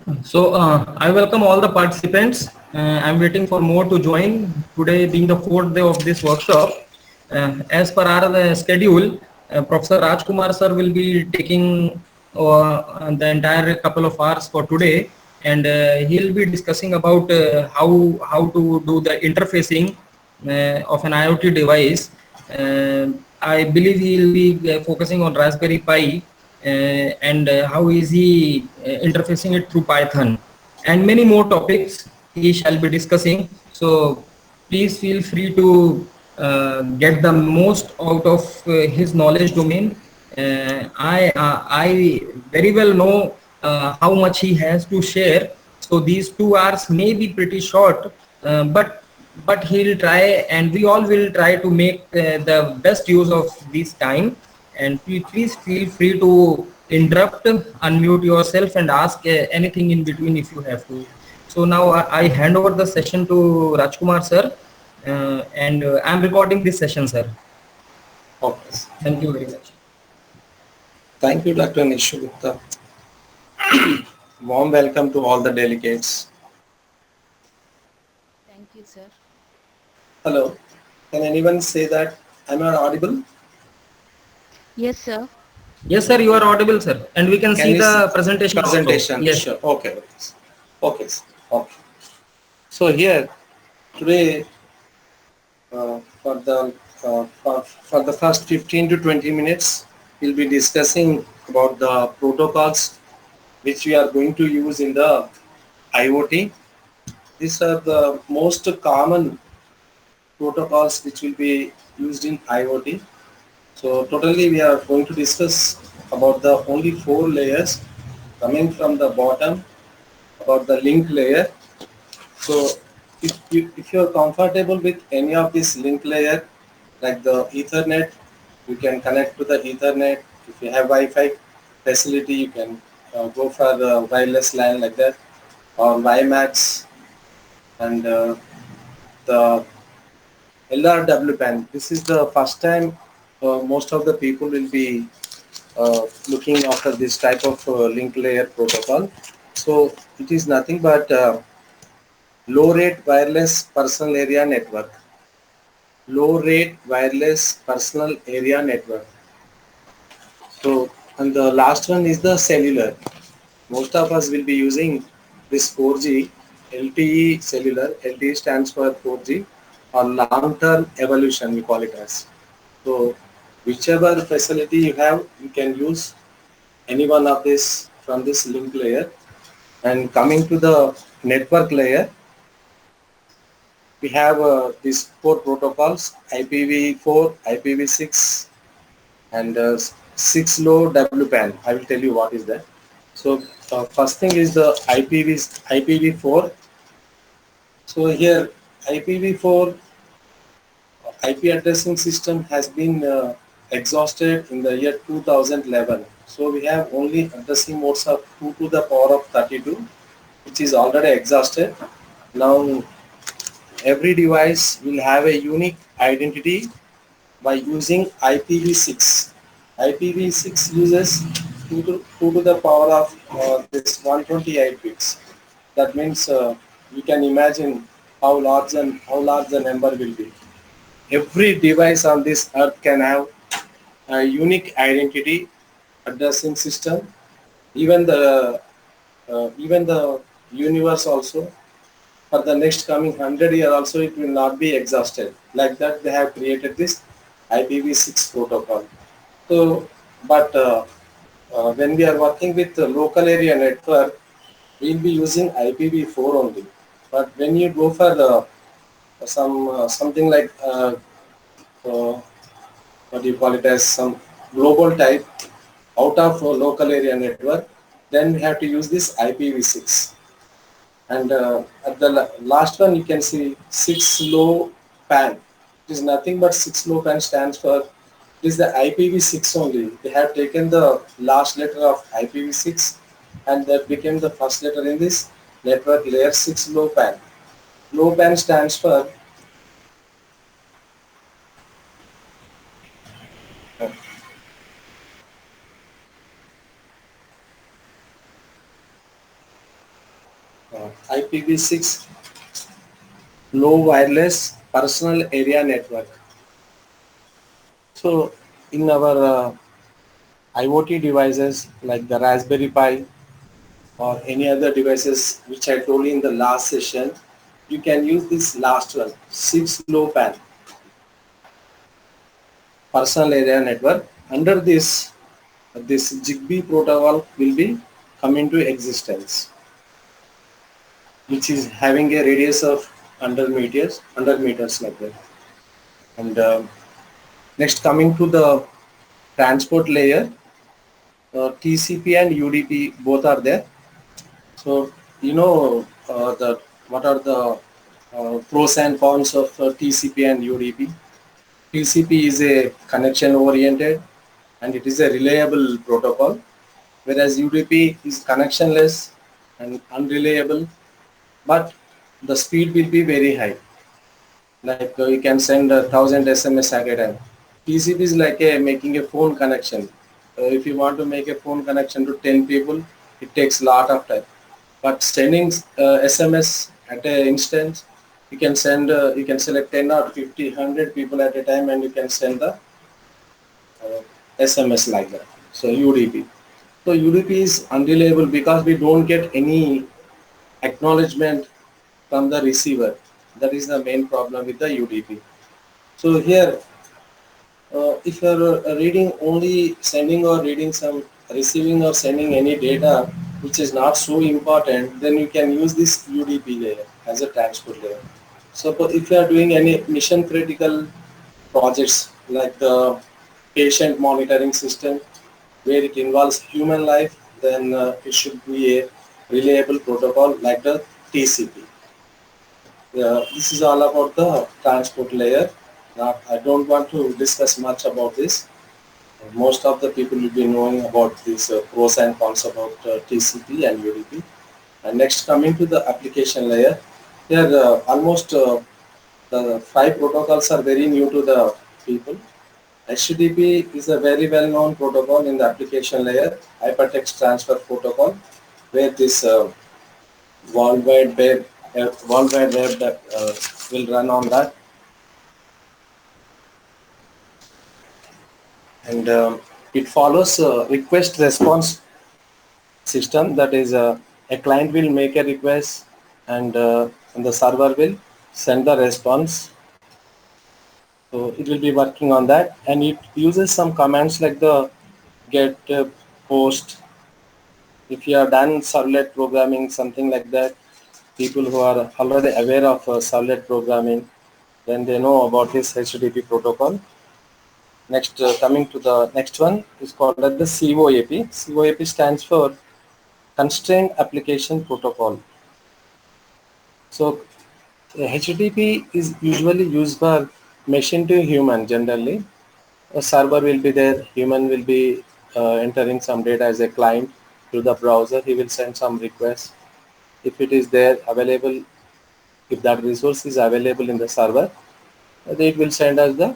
I welcome all the participants. I'm waiting for more to join. Today being the fourth day of this workshop, as per our schedule, Professor Rajkumar sir will be taking the entire couple of hours for today, and he'll be discussing about how to do the interfacing of an IoT device. I believe he'll be focusing on Raspberry Pi and how is he interfacing it through Python, and many more topics he shall be discussing. So please feel free to get the most out of his knowledge domain. I very well know how much he has to share. So these 2 hours may be pretty short, but he'll try, and we all will try to make the best use of this time. And please feel free to interrupt, unmute yourself, and ask anything in between if you have to. So now I hand over the session to Rajkumar sir, and I'm recording this session, sir. Okay. Thank you very much. Thank you, Dr. Nishu Gupta. Warm welcome to all the delegates. Thank you, sir. Hello. Can anyone say that I'm not audible? Yes, sir. Yes, sir, you are audible, sir, and we can see the presentation also. Presentation? Yes. Sure. Okay. Okay. Okay. So here today for the first 15 to 20 minutes, we'll be discussing about the protocols which we are going to use in the IoT. These are the most common protocols which will be used in IoT. So totally we are going to discuss about the only 4 layers coming from the bottom about the link layer. So if you're comfortable with any of this link layer like the Ethernet, you can connect to the Ethernet. If you have Wi-Fi facility, you can go for the wireless LAN like that, or WiMAX, and the LRWPAN. This is the first time most of the people will be looking after this type of link layer protocol. So it is nothing but low rate wireless personal area network. Low rate wireless personal area network. So, and the last one is the cellular. Most of us will be using this 4G, LTE cellular. LTE stands for 4G, or long-term evolution we call it as. So whichever facility you have, you can use any one of this from this link layer. And coming to the network layer, we have these 4 protocols: IPv4, IPv6, and 6-low WPAN. I will tell you what is that. So first thing is the IPv4. So here IPv4 IP addressing system has been exhausted in the year 2011. So we have only addressing modes of 2 to the power of 32, which is already exhausted. Now every device will have a unique identity by using IPv6. IPv6 uses 2 to the power of this 128 bits. That means you can imagine how large the number will be. Every device on this earth can have a unique identity addressing system. Even the universe also, for the next coming 100 years also, it will not be exhausted. Like that they have created this IPv6 protocol. So but when we are working with the local area network, we will be using IPv4 only. But when you go for something like what do you call it, as some global type out of a local area network, then we have to use this IPv6. And at the last one, you can see 6-low PAN. It is nothing but 6-low PAN stands for, it is the IPv6 only. They have taken the last letter of IPv6 and that became the first letter in this network layer, 6-low PAN. Low PAN stands for IPv6 low wireless personal area network. So in our IoT devices like the Raspberry Pi or any other devices which I told you in the last session, you can use this last one, 6LoWPAN personal area network. Under this Zigbee protocol will be come into existence, which is having a radius of 100 meters like that. And next, coming to the transport layer, TCP and UDP both are there. So you know the what are the pros and cons of TCP and UDP. TCP is a connection oriented and it is a reliable protocol, whereas UDP is connectionless and unreliable, but the speed will be very high. Like you can send 1,000 SMS at a time. TCP is like making a phone connection. If you want to make a phone connection to 10 people, it takes a lot of time. But sending SMS at an instance, you can send, you can select 10 or 50, 100 people at a time, and you can send the SMS like that. So UDP. So UDP is unreliable because we don't get any acknowledgement from the receiver. That is the main problem with the UDP. So here, if you're reading only sending or reading some receiving or sending any data which is not so important, then you can use this UDP layer as a transport layer. So if you are doing any mission critical projects like the patient monitoring system where it involves human life, then it should be a reliable protocol like the TCP. This is all about the transport layer. Now, I don't want to discuss much about this. Most of the people will be knowing about these pros and cons about TCP and UDP. And next, coming to the application layer, here almost the 5 protocols are very new to the people. HTTP is a very well-known protocol in the application layer, hypertext transfer protocol, where this World Wide Web, that will run on that. And it follows a request response system. That is, a client will make a request and the server will send the response. So it will be working on that, and it uses some commands like the get, post. If you have done servlet programming, something like that, people who are already aware of servlet programming, then they know about this HTTP protocol. Next, coming to the next one is called as the COAP. COAP stands for Constrained Application Protocol. So HTTP is usually used for machine to human generally. A server will be there, human will be entering some data as a client through the browser. He will send some request. If it is there available, if that resource is available in the server, it will send us the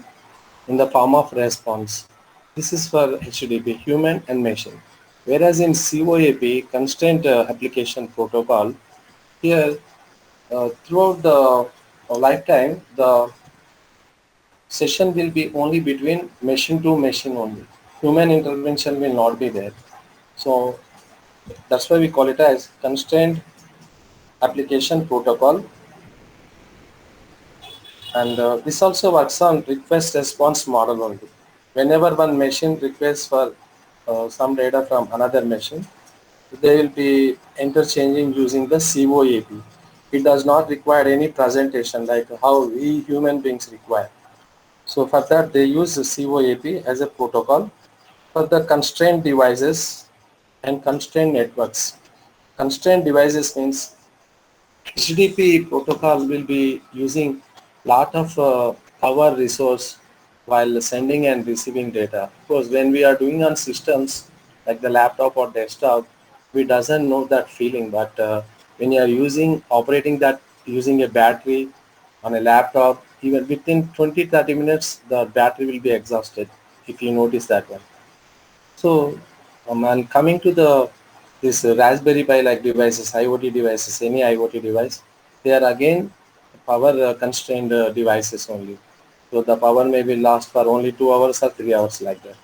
in the form of response. This is for HTTP, human and machine. Whereas in COAP, Constraint Application Protocol, here throughout the lifetime, the session will be only between machine to machine only. Human intervention will not be there. So that's why we call it as Constraint Application Protocol. And this also works on request response model only. Whenever one machine requests for some data from another machine, they will be interchanging using the COAP. It does not require any presentation like how we human beings require. So for that, they use the COAP as a protocol for the constrained devices and constrained networks. Constrained devices means HTTP protocol will be using lot of power resource while sending and receiving data. Because when we are doing on systems like the laptop or desktop, we doesn't know that feeling. But when you are operating that using a battery on a laptop, even within 20-30 minutes, the battery will be exhausted if you notice that one. So and coming to the this Raspberry Pi like devices, IoT devices, any IoT device, they are again power constrained devices only. So the power may be last for only 2 hours or 3 hours like that.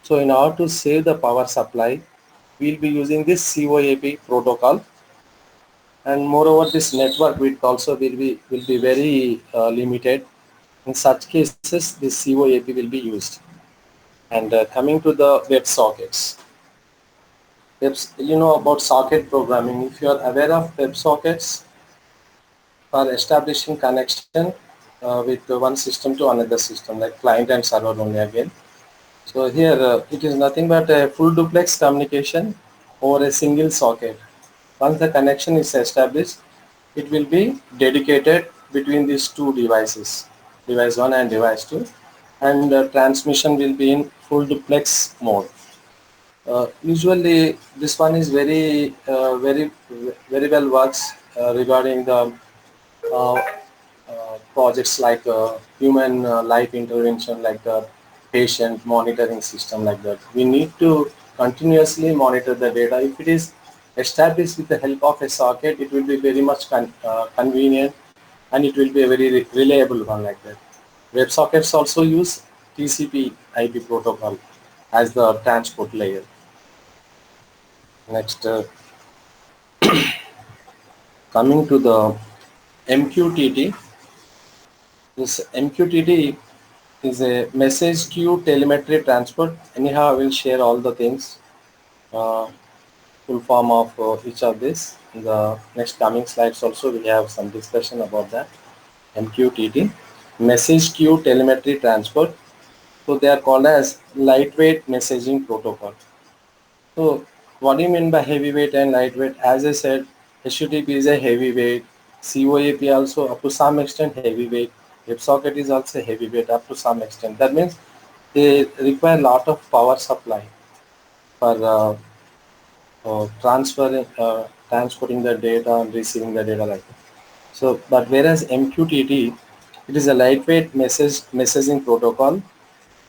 So in order to save the power supply, we'll be using this COAP protocol, and moreover this network width also will be very limited. In such cases, this COAP will be used. And coming to the web sockets. You know about socket programming. If you are aware of web sockets, for establishing connection with one system to another system, like client and server only again. So here it is nothing but a full duplex communication over a single socket. Once the connection is established, it will be dedicated between these two devices, device 1 and device 2, and transmission will be in full duplex mode. Usually this one is very well works regarding the uh, projects like human life intervention, like the patient monitoring system, like that. We need to continuously monitor the data. If it is established with the help of a socket, it will be very much convenient, and it will be a very reliable one like that. Web sockets also use TCP IP protocol as the transport layer. Next, coming to the MQTT. This MQTT is a message queue telemetry transport. Anyhow, I will share all the things, uh, full form of each of this. In the next coming slides also, we have some discussion about that. MQTT, message queue telemetry transport. So they are called as lightweight messaging protocol. So what do you mean by heavyweight and lightweight? As I said, HTTP is a heavyweight. COAP also up to some extent heavyweight. WebSocket is also heavyweight up to some extent. That means they require a lot of power supply for transporting the data and receiving the data like that. So, but whereas MQTT, it is a lightweight messaging protocol,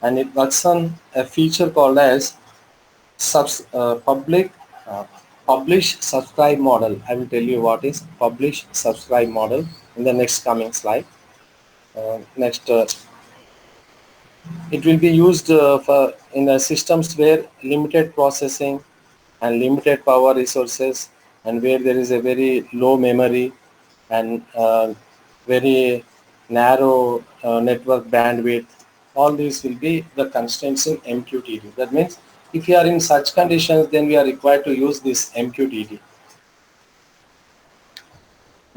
and it works on a feature called as public uh, publish subscribe model. I will tell you what is publish subscribe model in the next coming slide. Next, it will be used for in systems where limited processing and limited power resources, and where there is a very low memory and very narrow network bandwidth. All these will be the constraints in MQTT. That means if you are in such conditions, then we are required to use this MQTT.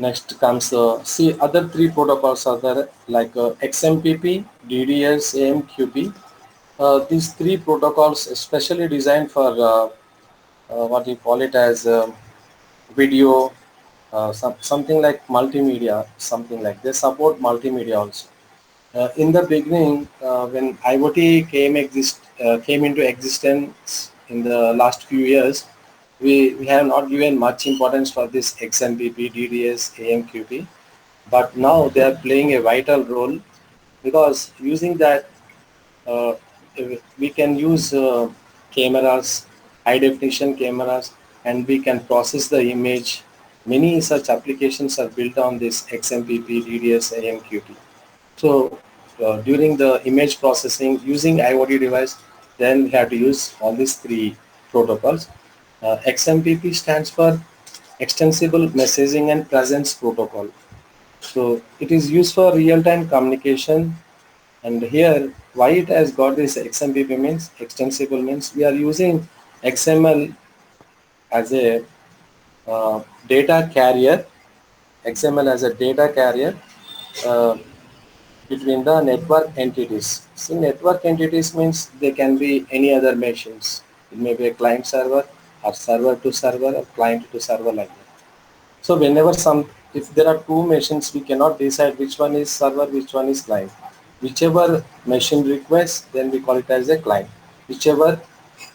Next comes see other three protocols are there, like XMPP, DDS, AMQP. These three protocols especially designed for what you call it as video, something like multimedia, something like they support multimedia also. In the beginning, when IoT came into existence in the last few years, we have not given much importance for this XMPP, DDS, AMQP, but now they are playing a vital role, because using that uh, we can use cameras, high definition cameras, and we can process the image. Many such applications are built on this XMPP, DDS, AMQP. So during the image processing using IoT device, then we have to use all these three protocols. XMPP stands for Extensible Messaging and Presence Protocol. So it is used for real-time communication. And here, why it has got this XMPP means, extensible means we are using XML as a data carrier, XML as a data carrier uh, between the network entities. See, network entities means they can be any other machines. It may be a client server, or server to server, or client to server, like that. So whenever if there are two machines, we cannot decide which one is server, which one is client. Whichever machine requests, then we call it as a client. Whichever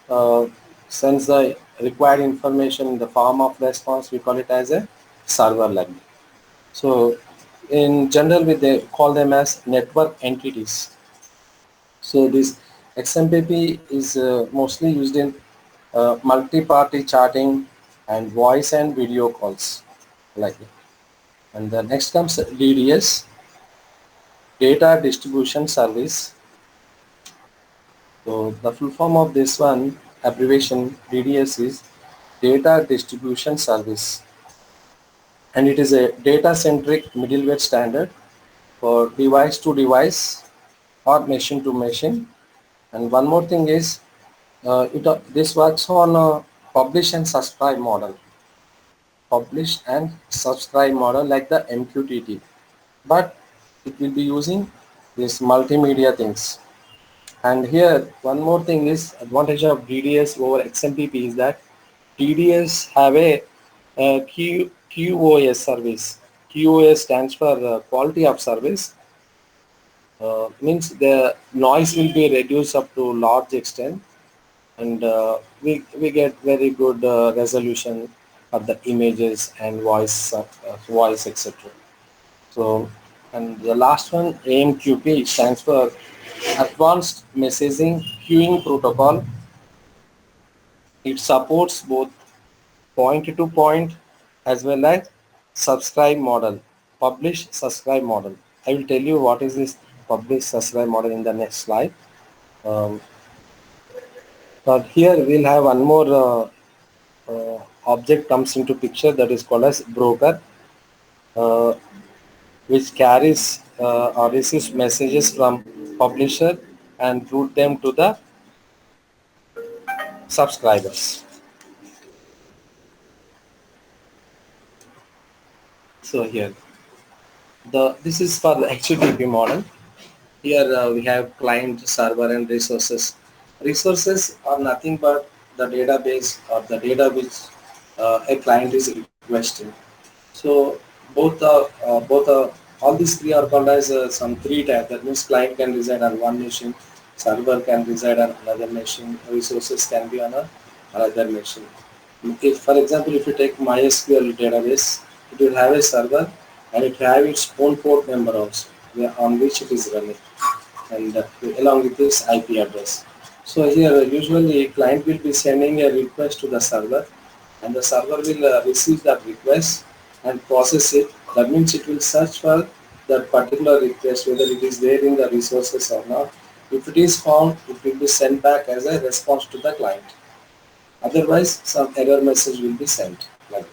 uh, sends the required information in the form of response, we call it as a server like that. So in general, they call them as network entities. So this XMPP is mostly used in multi-party chatting, and voice and video calls like it. And the next comes DDS, data distribution service. So the full form of this one abbreviation DDS is data distribution service, and it is a data centric middleware standard for device to device or machine to machine. And one more thing is this works on a publish and subscribe model, like the MQTT, but it will be using this multimedia things. And here one more thing is advantage of DDS over XMPP is that DDS have a QoS service. QoS stands for quality of service. Means the noise will be reduced up to large extent, and we get very good resolution of the images and voice etc. So, and the last one, AMQP, stands for Advanced Messaging Queuing Protocol. It supports both point to point as well as subscribe model, publish subscribe model. I will tell you what is this publish subscribe model in the next slide. But here we'll have one more object comes into picture, that is called as broker, which carries or receives messages from publisher and route them to the subscribers. So here, this is for the HTTP model. Here we have client, server, and resources. Resources are nothing but the database or the data which a client is requesting. So all these three are called as some three types. That means client can reside on one machine, server can reside on another machine, resources can be on another machine. If, for example, if you take MySQL database, it will have a server and it have its own port number also, on which it is running, and along with this IP address. So here usually client will be sending a request to the server, and the server will receive that request and process it. That means it will search for that particular request, whether it is there in the resources or not. If it is found, it will be sent back as a response to the client. Otherwise, some error message will be sent. Like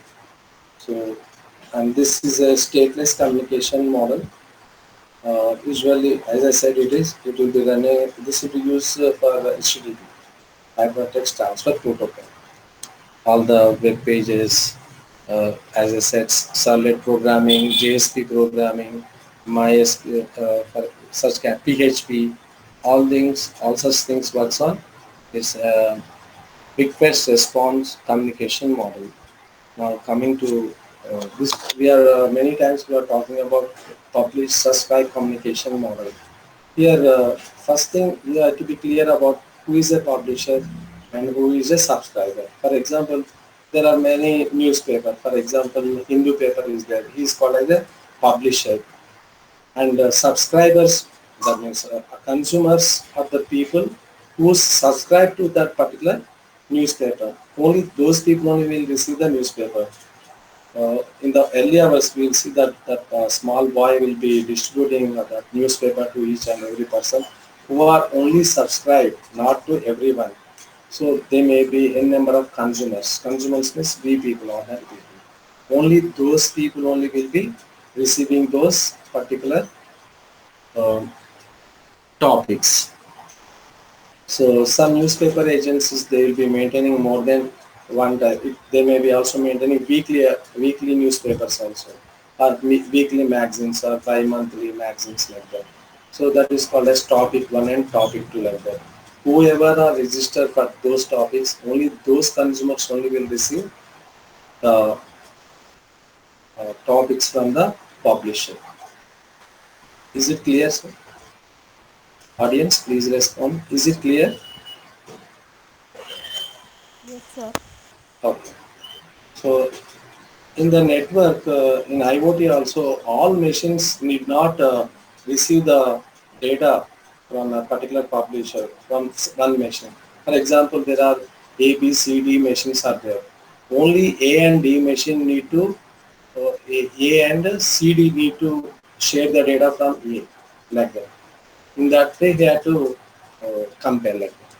so, and this is a stateless communication model. Usually, as I said, it will be running. This will be used for HTTP, hypertext transfer protocol. All the web pages, as I said, servlet programming, JSP programming, MySQL, for such PHP, all such things works on this request response communication model. Now coming to this, we are many times we are talking about publish subscribe communication model. Here, first thing you have to be clear about who is a publisher and who is a subscriber. For example, there are many newspapers. For example, Hindu paper is there. He is called as a publisher. And subscribers, that means consumers are the people who subscribe to that particular newspaper. Only those people only will receive the newspaper. In the early hours, we will see that small boy will be distributing that newspaper to each and every person who are only subscribed, not to everyone. So they may be a number of consumers. Consumers means we people, ordinary people. Only those people only will be receiving those particular topics. So some newspaper agencies, they will be maintaining more than one type. They may be also maintaining weekly newspapers also, or weekly magazines or bi-monthly magazines like that. So that is called as topic 1 and topic 2 like that. Whoever are registered for those topics, only those consumers only will receive the topics from the publisher. Is it clear, sir? Audience, please respond. Is it clear? Yes, sir. Okay. So in the network, in IoT also, all machines need not receive the data from a particular publisher from one machine. For example, there are A, B, C, D machines are there. only A and D machine need to, A and CD need to share the data from A, like that. In that way, they have to compare like that.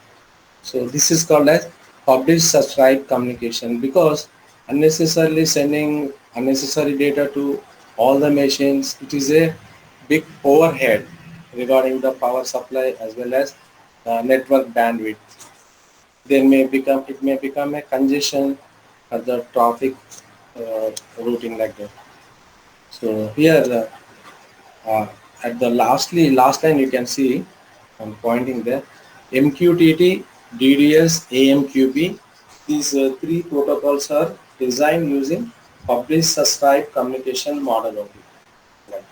So this is called as publish subscribe communication, because unnecessarily sending unnecessary data to all the machines, it is a big overhead regarding the power supply as well as network bandwidth. It may become a congestion at the traffic routing like that. So here at the last line you can see, I'm pointing there, MQTT, DDS, AMQP. These three protocols are designed using publish subscribe communication model only. Like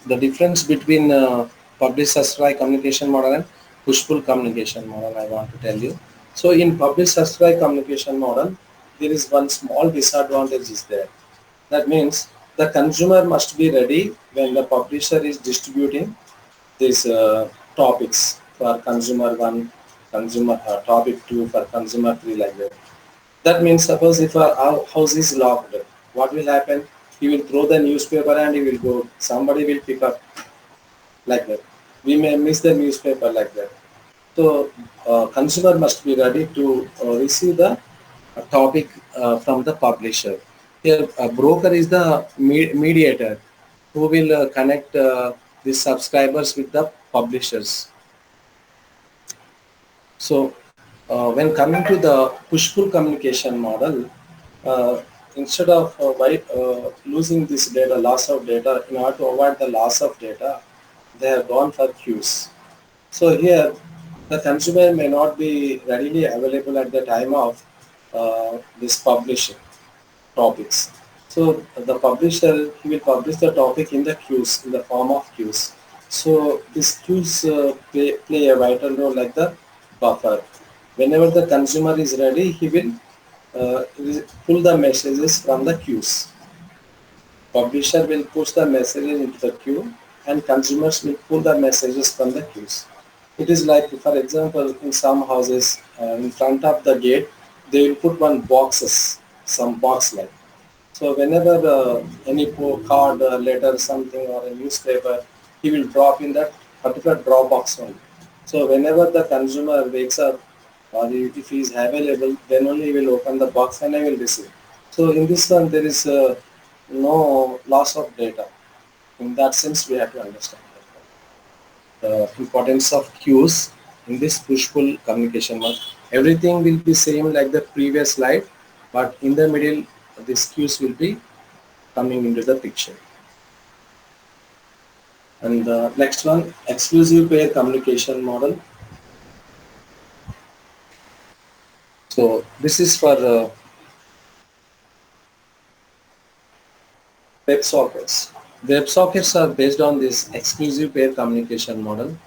the difference between publish subscribe communication model and push pull communication model, I want to tell you. So in publish subscribe communication model, there is one small disadvantage is there. That means the consumer must be ready when the publisher is distributing these topics for consumer one, consumer topic two, for consumer three, like that. That means suppose if our house is locked, what will happen? He will throw the newspaper and he will go. Somebody will pick up like that. We may miss the newspaper like that. So consumer must be ready to receive the topic from the publisher. Here, a broker is the mediator who will connect the subscribers with the publishers. So when coming to the push-pull communication model, instead of losing this data, loss of data, in order to avoid the loss of data, they have gone for queues. So here, the consumer may not be readily available at the time of this publishing topics. So the publisher, he will publish the topic in the queues, in the form of queues. So these queues play a vital role like the buffer. Whenever the consumer is ready, he will pull the messages from the queues. Publisher will push the messages into the queue, and consumers will pull the messages from the queues. It is like, for example, in some houses, in front of the gate, they will put some box like. So whenever any card, letter, something, or a newspaper, he will drop in that particular drop box only. So whenever the consumer wakes up, or if he is available, then only he will open the box and I will receive. So in this one, there is no loss of data. In that sense, we have to understand the importance of queues in this push-pull communication mode. Everything will be same like the previous slide, but in the middle, these queues will be coming into the picture. And the next one, exclusive pair communication model. So this is for WebSockets. WebSockets are based on this exclusive pair communication model.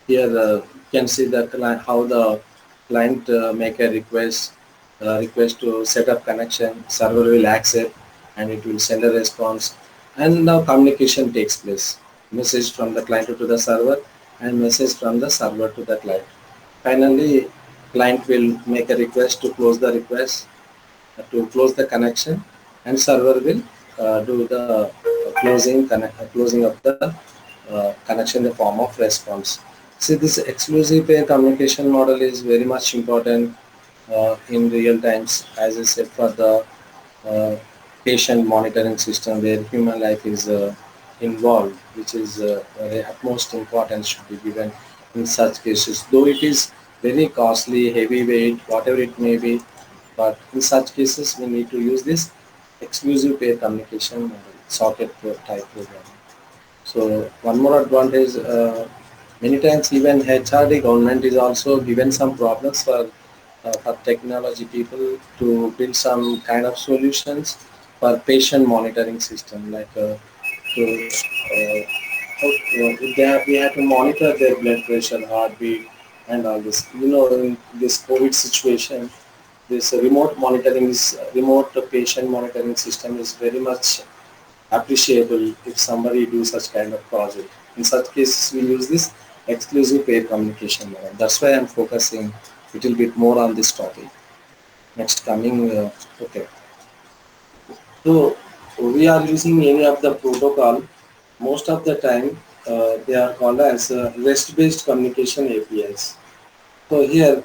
Here you can see the how the client make a request to set up connection, server will accept, and it will send a response, and now communication takes place. Message from the client to the server and message from the server to the client. Finally, client will make a request to close the request, to close the connection, and server will do the closing of the connection in the form of response. See, this exclusive pair communication model is very much important in real times, as I said, for the patient monitoring system where human life is involved, which is very utmost importance should be given in such cases. Though it is very costly, heavyweight, whatever it may be, but in such cases we need to use this exclusive pair communication model, socket type program. So one more advantage, many times even HRD government is also given some problems for technology people to build some kind of solutions for patient monitoring system, like we have to monitor their blood pressure, heartbeat, and all this. You know, in this COVID situation, this remote patient monitoring system is very much appreciable if somebody do such kind of project. In such cases, we use this exclusive pair communication model. That's why I'm focusing little bit more on this topic. Next coming, okay. So we are using any of the protocol. Most of the time, they are called as REST-based communication APIs. So here,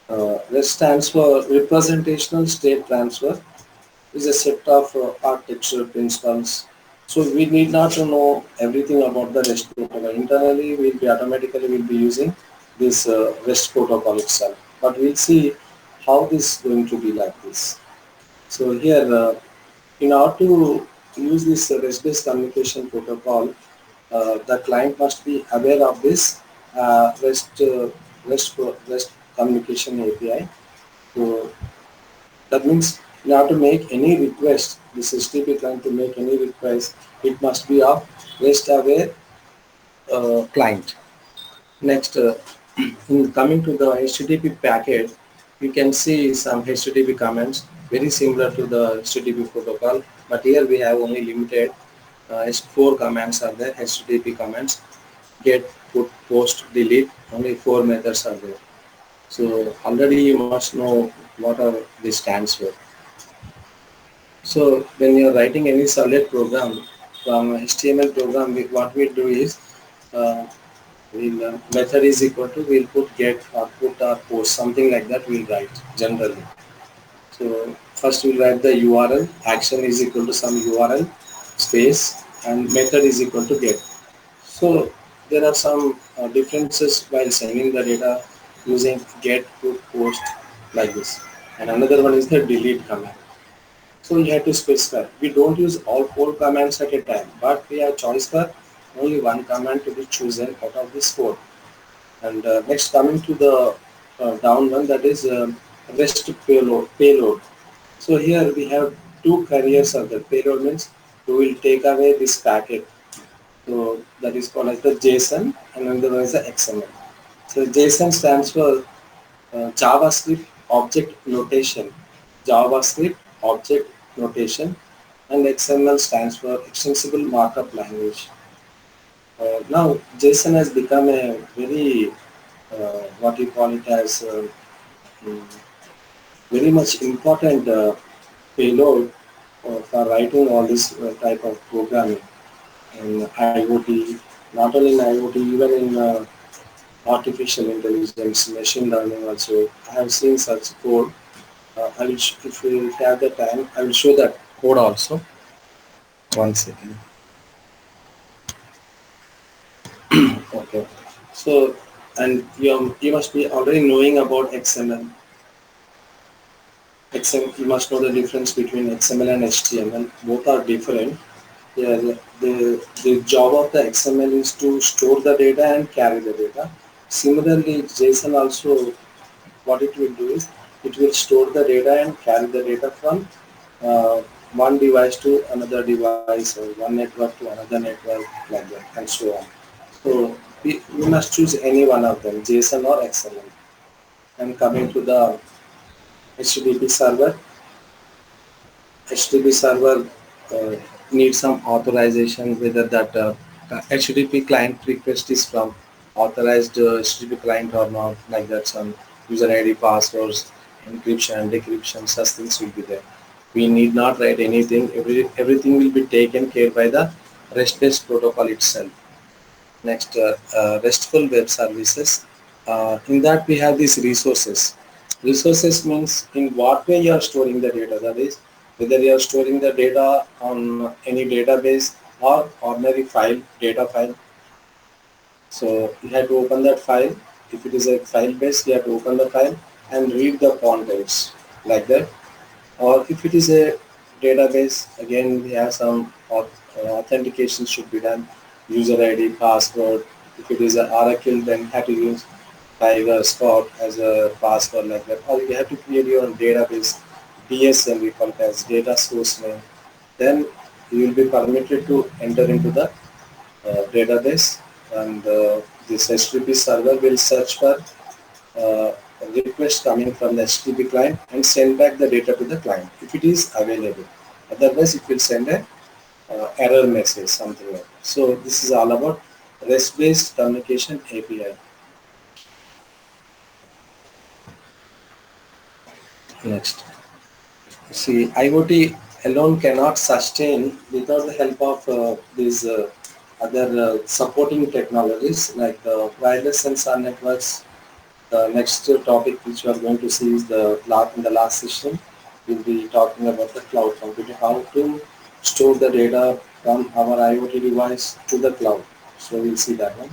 REST stands for Representational State Transfer. Is a set of architecture principles. So we need not to know everything about the REST protocol. Internally, we'll be using this REST protocol itself. But we'll see how this is going to be like this. So here, in order to use this REST-based communication protocol, the client must be aware of this REST communication API. So that means in order to make any request, this HTTP client to make any request, it must be of REST aware client. Next, in coming to the HTTP packet, you can see some HTTP commands very similar to the HTTP protocol, but here we have only limited four commands are there, HTTP commands: get, put, post, delete. Only four methods are there. So already you must know what are this stands for. So when you're writing any solid program from HTML program, what we do is uh, method is equal to, we'll put get or put or post, something like that we'll write generally. So first we'll write the URL, action is equal to some URL space, and method is equal to get. So there are some differences while sending the data using get, put, post like this. And another one is the delete command. So you have to specify. We don't use all four commands at a time, but we have choice for only one command to be chosen out of this four. And next, coming to the down one, that is REST payload. So here we have two carriers of the payload, means we will take away this packet. So that is called as the JSON, and another one is the XML. So JSON stands for JavaScript Object Notation. JavaScript Object Notation, and XML stands for Extensible Markup Language. Now JSON has become a very what you call it as mm, very much important payload for writing all this type of programming in IoT, not only in IoT, even in artificial intelligence, machine learning also. I have seen such code. If we have the time, I will show that code also. One second. Okay. So, and you must be already knowing about XML. You must know the difference between XML and HTML. Both are different. Yeah, the job of the XML is to store the data and carry the data. Similarly, JSON also, what it will do is, it will store the data and carry the data from one device to another device, or one network to another network, like that, and so on. So we must choose any one of them, JSON or XML. And coming to the HTTP server, HTTP server needs some authorization, whether that HTTP client request is from authorized HTTP client or not, like that. Some user ID, passwords, encryption, decryption, such things will be there. We need not write anything. Everything will be taken care by the REST-based protocol itself. Next, RESTful web services. In that we have these resources. Resources means in what way you are storing the data. That is, whether you are storing the data on any database or ordinary file, data file. So you have to open that file. If it is a file based, you have to open the file and read the contents, like that. Or if it is a database, again we have some authentication should be done, user ID, password. If it is an Oracle, then have to use Tiger Spot as a password, like that. Or you have to create your own database, DSN, we call it as data source name. Then you will be permitted to enter into the database, and this HTTP server will search for uh, a request coming from the HTTP client and send back the data to the client if it is available. Otherwise, it will send a error message, something like that. So this is all about REST-based communication API. Next. See, IoT alone cannot sustain without the help of these other supporting technologies like wireless sensor networks. The next topic which we are going to see is in the last session. We'll be talking about the cloud computing, how to store the data from our IoT device to the cloud. So we'll see that one.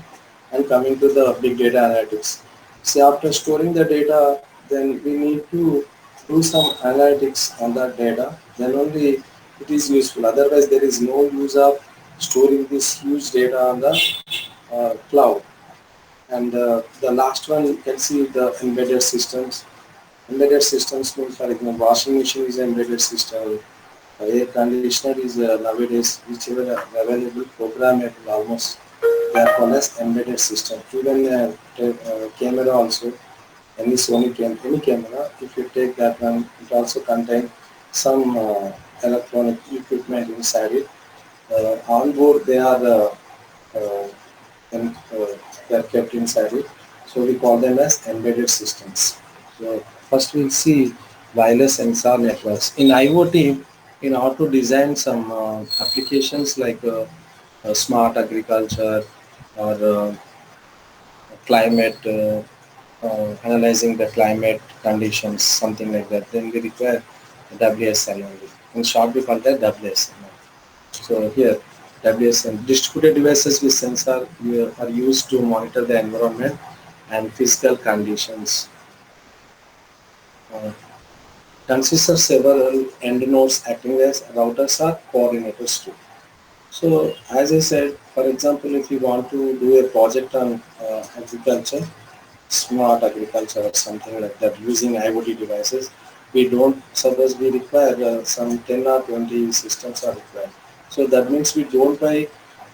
And coming to the big data analytics. See, after storing the data, then we need to do some analytics on that data. Then only it is useful. Otherwise, there is no use of storing this huge data on the cloud. And the last one you can see the embedded systems. Embedded systems means, for example, washing machine is an embedded system. Air conditioner is nowadays whichever are available programmable almost. They are called as embedded system. Even camera also, any Sony any camera, if you take that one, it also contains some electronic equipment inside it. On board they are uh, and they are kept inside it. So we call them as embedded systems. So first we'll see wireless sensor networks. In IoT, in order to design some applications like smart agriculture or climate, analyzing the climate conditions, something like that, then we require WSN only. In short, we call that WSN. So here, WSN distributed devices with sensor are used to monitor the environment and physical conditions. Uh, Consists of several end nodes acting as routers or coordinators too. So as I said, for example, if you want to do a project on agriculture, smart agriculture or something like that using IoT devices, we don't suppose we require some 10 or 20 systems are required. So that means we don't buy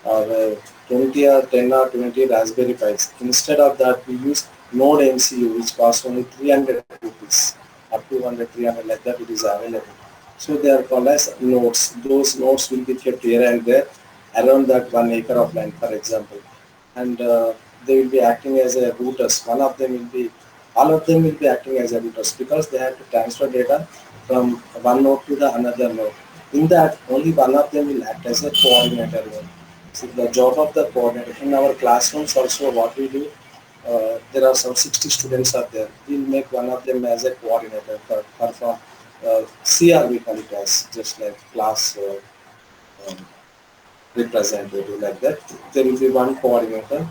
20 or 10 or 20 Raspberry Pis. Instead of that, we use Node MCU, which costs only 300 rupees, up 200, 300 like that. It is available. So they are called as nodes. Those nodes will be kept here and there around that 1 acre of land, for example, and they will be acting as a routers. All of them will be acting as a routers because they have to transfer data from one node to the another node. In that, only one of them will act as a coordinator node. So the job of the coordinator in our classrooms also, what we do, there are some 60 students are there. We'll make one of them as a coordinator for CR we call it as just like class um, representative like that. There will be one coordinator.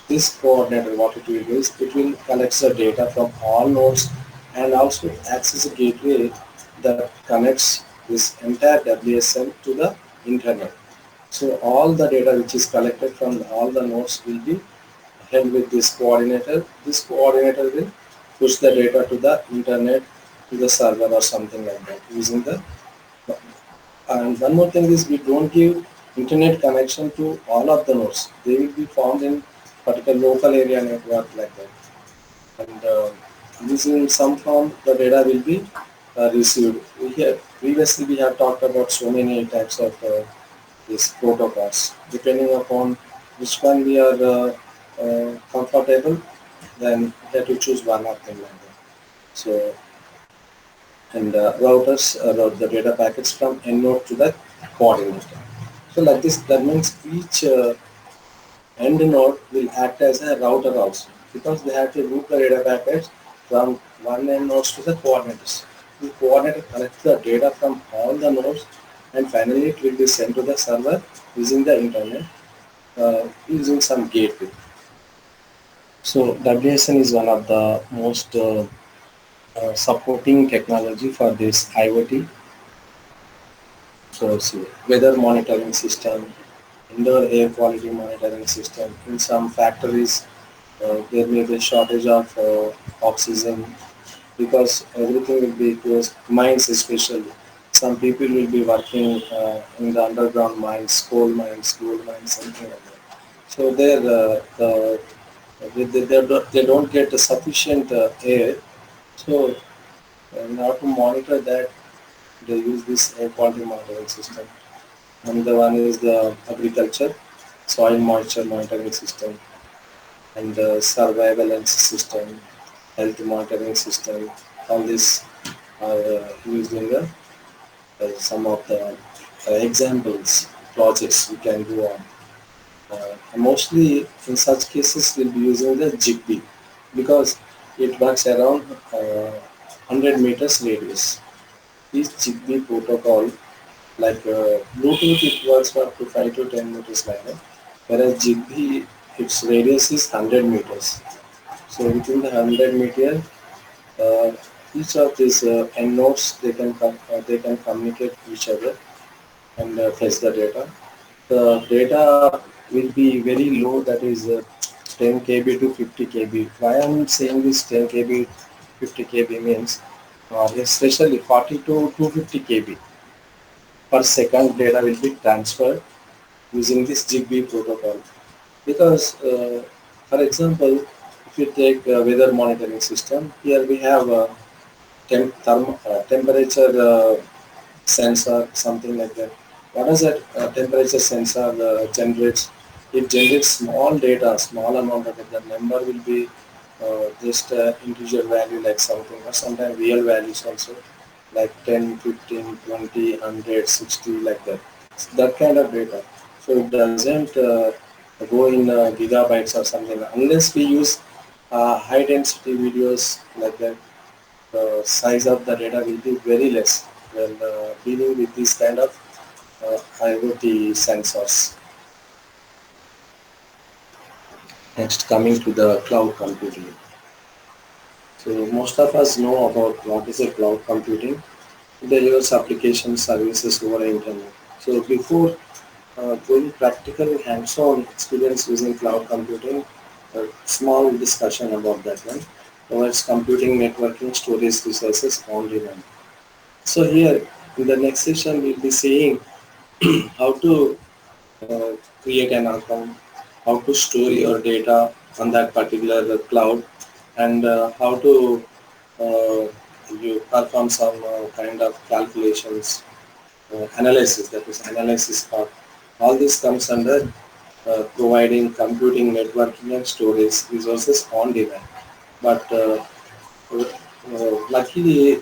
This coordinator, what it will do is it will collect the data from all nodes and also acts as a gateway that connects this entire WSN to the internet. So all the data which is collected from all the nodes will be held with this coordinator. This coordinator will push the data to the internet, to the server or something like that using the. And one more thing is we don't give internet connection to all of the nodes. They will be found in particular local area network like that. And using some form the data will be received. Here previously we have talked about so many types of these protocols. Depending upon which one we are comfortable, then that we choose one of them like that. So and routers route the data packets from end node to the coordinator. So like this, that means each end node will act as a router also because they have to route the data packets from one end nodes to the coordinators. The coordinator collects the data from all the nodes and finally it will be sent to the server using the internet using some gateway. So WSN is one of the most supporting technology for this IoT. So see, weather monitoring system, indoor air quality monitoring system. In some factories, there may be a shortage of oxygen because everything will be closed. Mines especially. Some people will be working in the underground mines, coal mines, gold mines, something like that. So there, they don't get the sufficient air. So in order to monitor that, they use this air quality monitoring system. Another one is the agriculture, soil moisture monitoring system, and the surveillance system, health monitoring system. All this are used in the some of the examples projects we can go on. Mostly in such cases we'll be using the Zigbee because it works around 100 meters radius. This Zigbee protocol, like Bluetooth, it works for up to 5 to 10 meters like that, whereas Zigbee, its radius is 100 meters. So within the 100 meter, uh, each of these end nodes they can communicate each other and fetch the data. The data will be very low, that is 10 kb to 50 kb. Why I'm saying this 10 kb, 50 kb means especially 40 to 250 kb per second data will be transferred using this Zigbee protocol. Because, for example, if you take a weather monitoring system, here we have a temperature sensor, something like that. What does that temperature sensor generates? It generates small data, small amount of it. The number will be just integer value like something, or sometimes real values also, like 10, 15, 20, 100, 60, like that. So that kind of data. So it doesn't go in gigabytes or something unless we use high density videos like that. The size of the data will be very less when dealing with this kind of IoT sensors. Next, coming to the cloud computing. So most of us know about what is a cloud computing. It delivers application services over the internet. So before going practical hands-on experience using cloud computing, a small discussion about that one. Provides computing, networking, storage resources on demand. So here in the next session we'll be seeing how to create an account, how to store your data on that particular cloud, and how to uh, you perform some kind of calculations, analysis, that is analysis part. All this comes under providing computing, networking, and storage resources on demand. But luckily,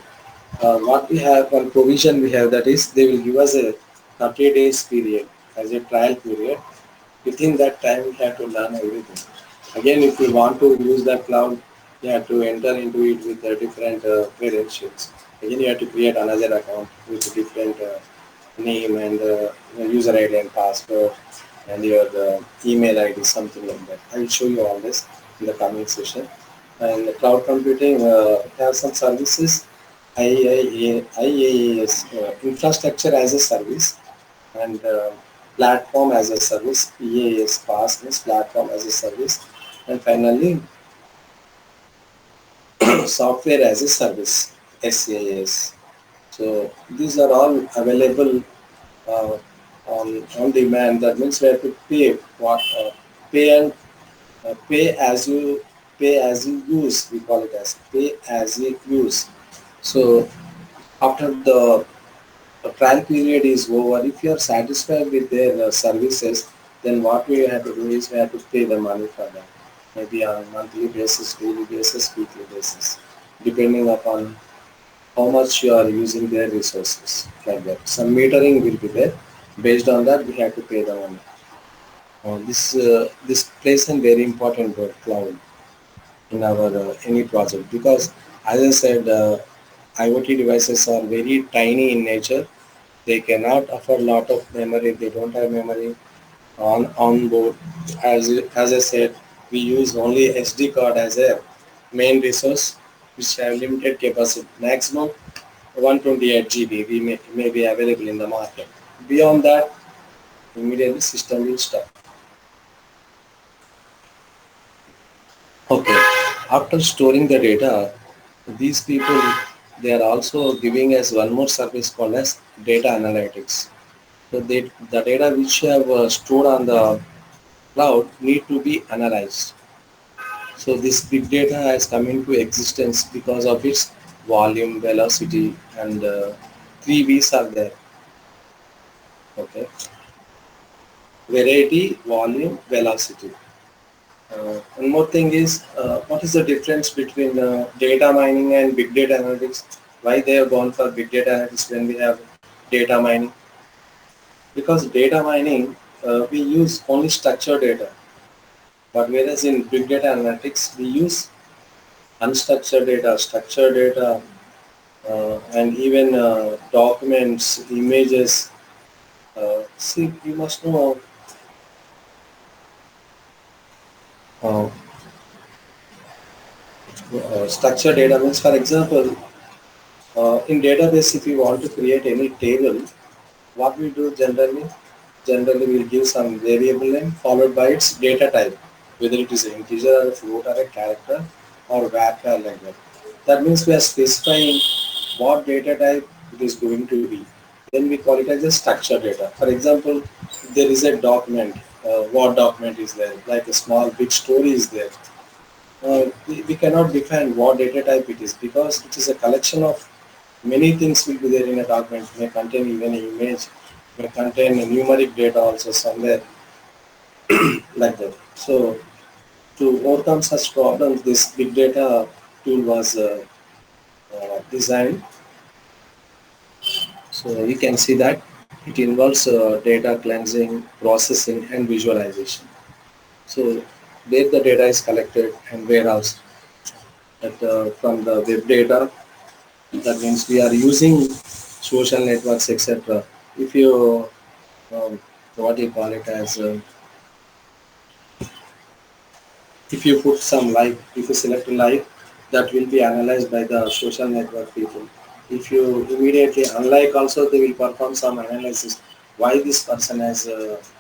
what we have, one provision we have, that is they will give us a 30 days period as a trial period. Within that time, we have to learn everything. Again, if we want to use that cloud, you have to enter into it with different credentials. Again, you have to create another account with a different name and user ID and password and your email ID, something like that. I will show you all this in the coming session. And cloud computing has some services, IaaS, infrastructure as a service, and platform as a service, EaaS, PaaS means platform as a service, and finally software as a service, SaaS. So these are all available uh, on demand. That means we have to pay what pay and pay as you use. We call it as pay as you use. So after the trial period is over, if you are satisfied with their services, then what we have to do is we have to pay the money for that. Maybe on a monthly basis, daily basis, weekly basis, depending upon how much you are using their resources, like that. Some metering will be there. Based on that, we have to pay the money. This plays a very important role, cloud, in our any project, because as I said, IoT devices are very tiny in nature. They cannot afford lot of memory. They don't have memory on board. As I said, we use only SD card as a main resource, which have limited capacity. Maximum 128 GB may be available in the market. Beyond that, immediately system will stop. Okay. After storing the data, these people, they are also giving us one more service called as data analytics. So the data which you have stored on the cloud need to be analyzed. So this big data has come into existence because of its volume, velocity, and three V's are there. Okay, variety, volume, velocity. One more thing is, what is the difference between data mining and big data analytics? Why they have gone for big data analytics when we have data mining? Because data mining, we use only structured data, but whereas in big data analytics, we use unstructured data, structured data, and even documents, images. See, you must know uh, structured data means, for example, in database, if you want to create any table, what we do generally we'll give some variable name followed by its data type, whether it is an integer or a float or a character or varchar like that. That means we are specifying what data type it is going to be. Then we call it as a structured data. For example, if there is a document, what document is there, like a small big story is there. We cannot define what data type it is because it is a collection of many things will be there in a document. May contain even an image, may contain a numeric data also somewhere like that. So to overcome such problems, this big data tool was designed. So you can see that it involves data cleansing, processing, and visualization. So where the data is collected and warehoused from the web data. That means we are using social networks, etc. If you what you call it as if you put some like, if you select a like, that will be analyzed by the social network people. If you immediately unlike, also they will perform some analysis why this person has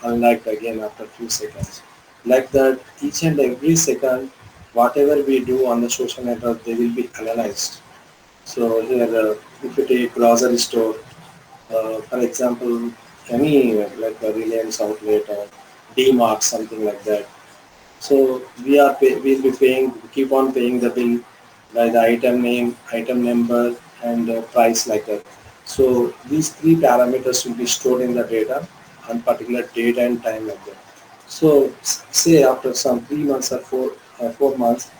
unliked again after few seconds. Like that, each and every second, whatever we do on the social network, they will be analyzed. So here, if you take grocery store, for example, any like a Reliance outlet or D-Mart, something like that. So we'll be paying, keep on paying the bill by the item name, item number, and price like that. So these three parameters will be stored in the data on particular date and time like that. So say after some 3 months or 4 months,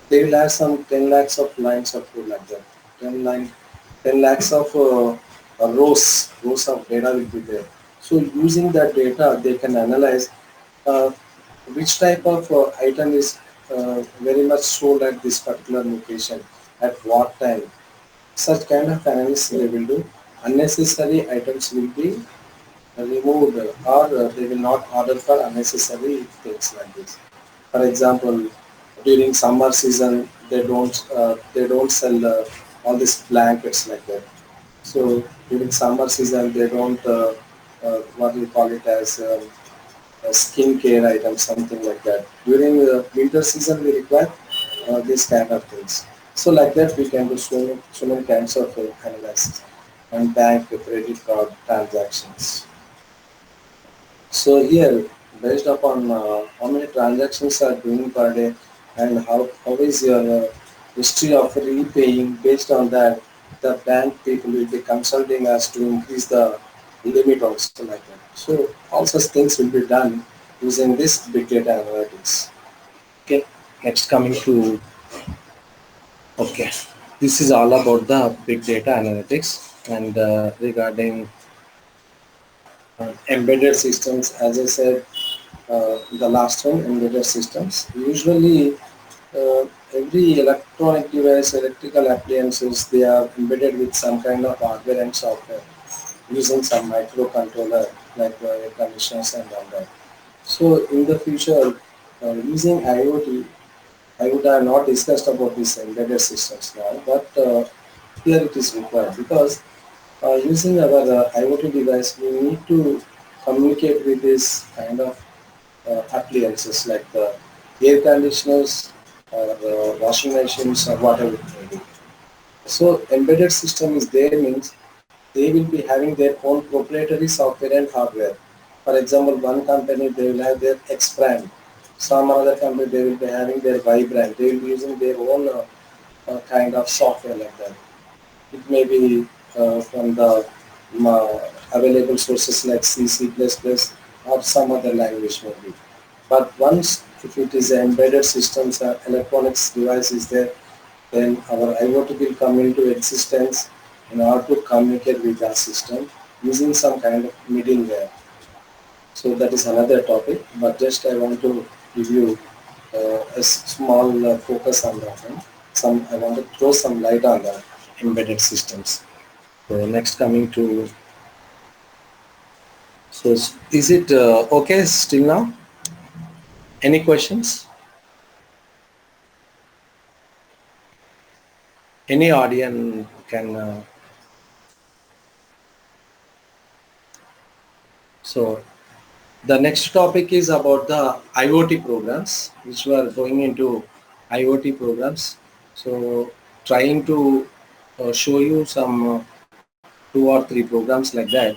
they will have some 10 lakhs of lines of code like that. 10 line, 10 lakhs of rows of data will be there. So using that data, they can analyze uh, which type of item is very much sold at this particular location at what time. Such kind of analysis they will do. Unnecessary items will be removed or they will not order for unnecessary things like this. For example, during summer season, they don't sell all these blankets like that. So during summer season, they don't what do you call it as skincare items, something like that. During the winter season, we require these kind of things. So like that, we can do so many kinds of analysis and bank credit card transactions. So here, based upon how many transactions are doing per day and how is your history of repaying, based on that, the bank people will be consulting us to increase the limit also like that. So all such things will be done using this big data analytics. Okay, next coming to, okay, this is all about the big data analytics and regarding embedded systems, as I said, the last one, embedded systems. Usually, every electronic device, electrical appliances, they are embedded with some kind of hardware and software using some microcontroller like air conditioners and all that. So in the future, using IoT, I would have not discussed about these embedded systems now, but here it is required because using our IoT device, we need to communicate with this kind of appliances like the air conditioners or washing machines or whatever it may be. So embedded system is there means they will be having their own proprietary software and hardware. For example, one company they will have their X brand, some other company they will be having their Y brand. They will be using their own kind of software like that. It may be from the available sources like C, C++, or some other language maybe. But once if it is embedded systems, electronics device is there, then our IoT will come into existence in order to communicate with our system using some kind of middleware. So that is another topic, but just I want to give you a small focus on that one. I want to throw some light on the embedded systems. So next coming to, so is it okay still now? Any questions? Any audience can. So the next topic is about the IoT programs, which we are going into IoT programs. So trying to show you some 2 or 3 programs like that.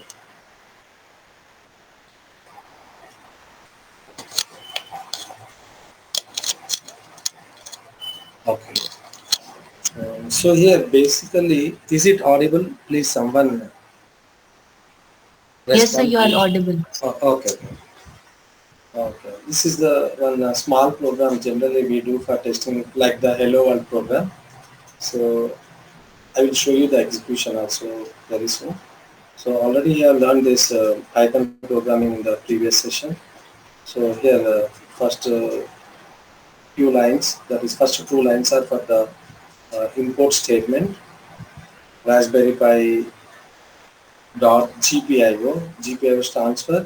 Okay. So here basically, is it audible? Please someone Yes, sir, respond, you are please. audible. Okay. Okay. This is the one small program generally we do for testing, like the Hello World program. So I will show you the execution also very soon. So already you have learned this Python programming in the previous session. So here first few lines, that is first 2 lines are for the import statement, Raspberry Pi dot GPIO. GPIO stands for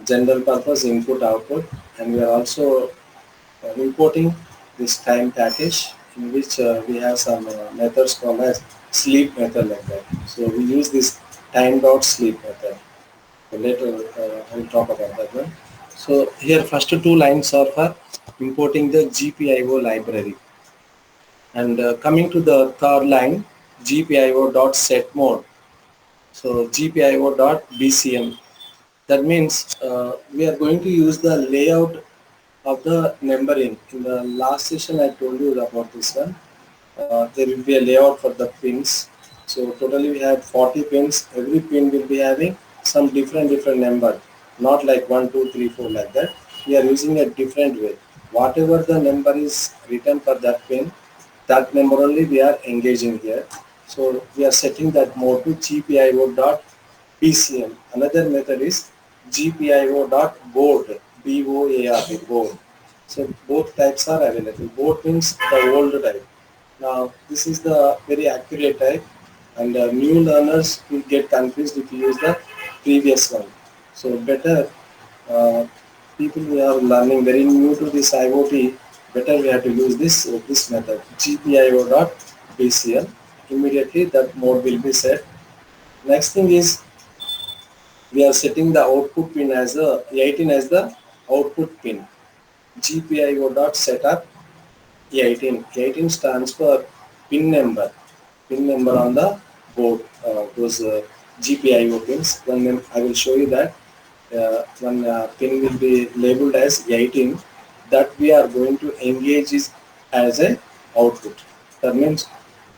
general purpose input output, and we are also importing this time package in which we have some methods called as sleep method like that. So we use this time dot sleep method. So later I'll talk about that one. So here first 2 lines are for importing the GPIO library, and coming to the third line, GPIO dot set mode. So GPIO dot BCM. That means we are going to use the layout of the numbering. In the last session I told you about this one. There will be a layout for the pins. So totally we have 40 pins. Every pin will be having some different number, not like 1, 2, 3, 4 like that. We are using a different way. Whatever the number is written for that pin, that number only we are engaging here. So we are setting that mode to GPIO.BCM. Another method is GPIO.board, B-O-A-R-D, board. So both types are available. Board means the old type. Now this is the very accurate type, and new learners will get confused if you use the previous one. So better uh, people who are learning very new to this IoT, better we have to use this method, GPIO.BCL. Immediately that mode will be set. Next thing is we are setting the output pin as a 18 as the output pin. GPIO.setup 18. 18 stands for pin number. Pin number on the board. Those GPIO pins. Then I will show you that one pin will be labeled as 18. That we are going to engage is as a output. That means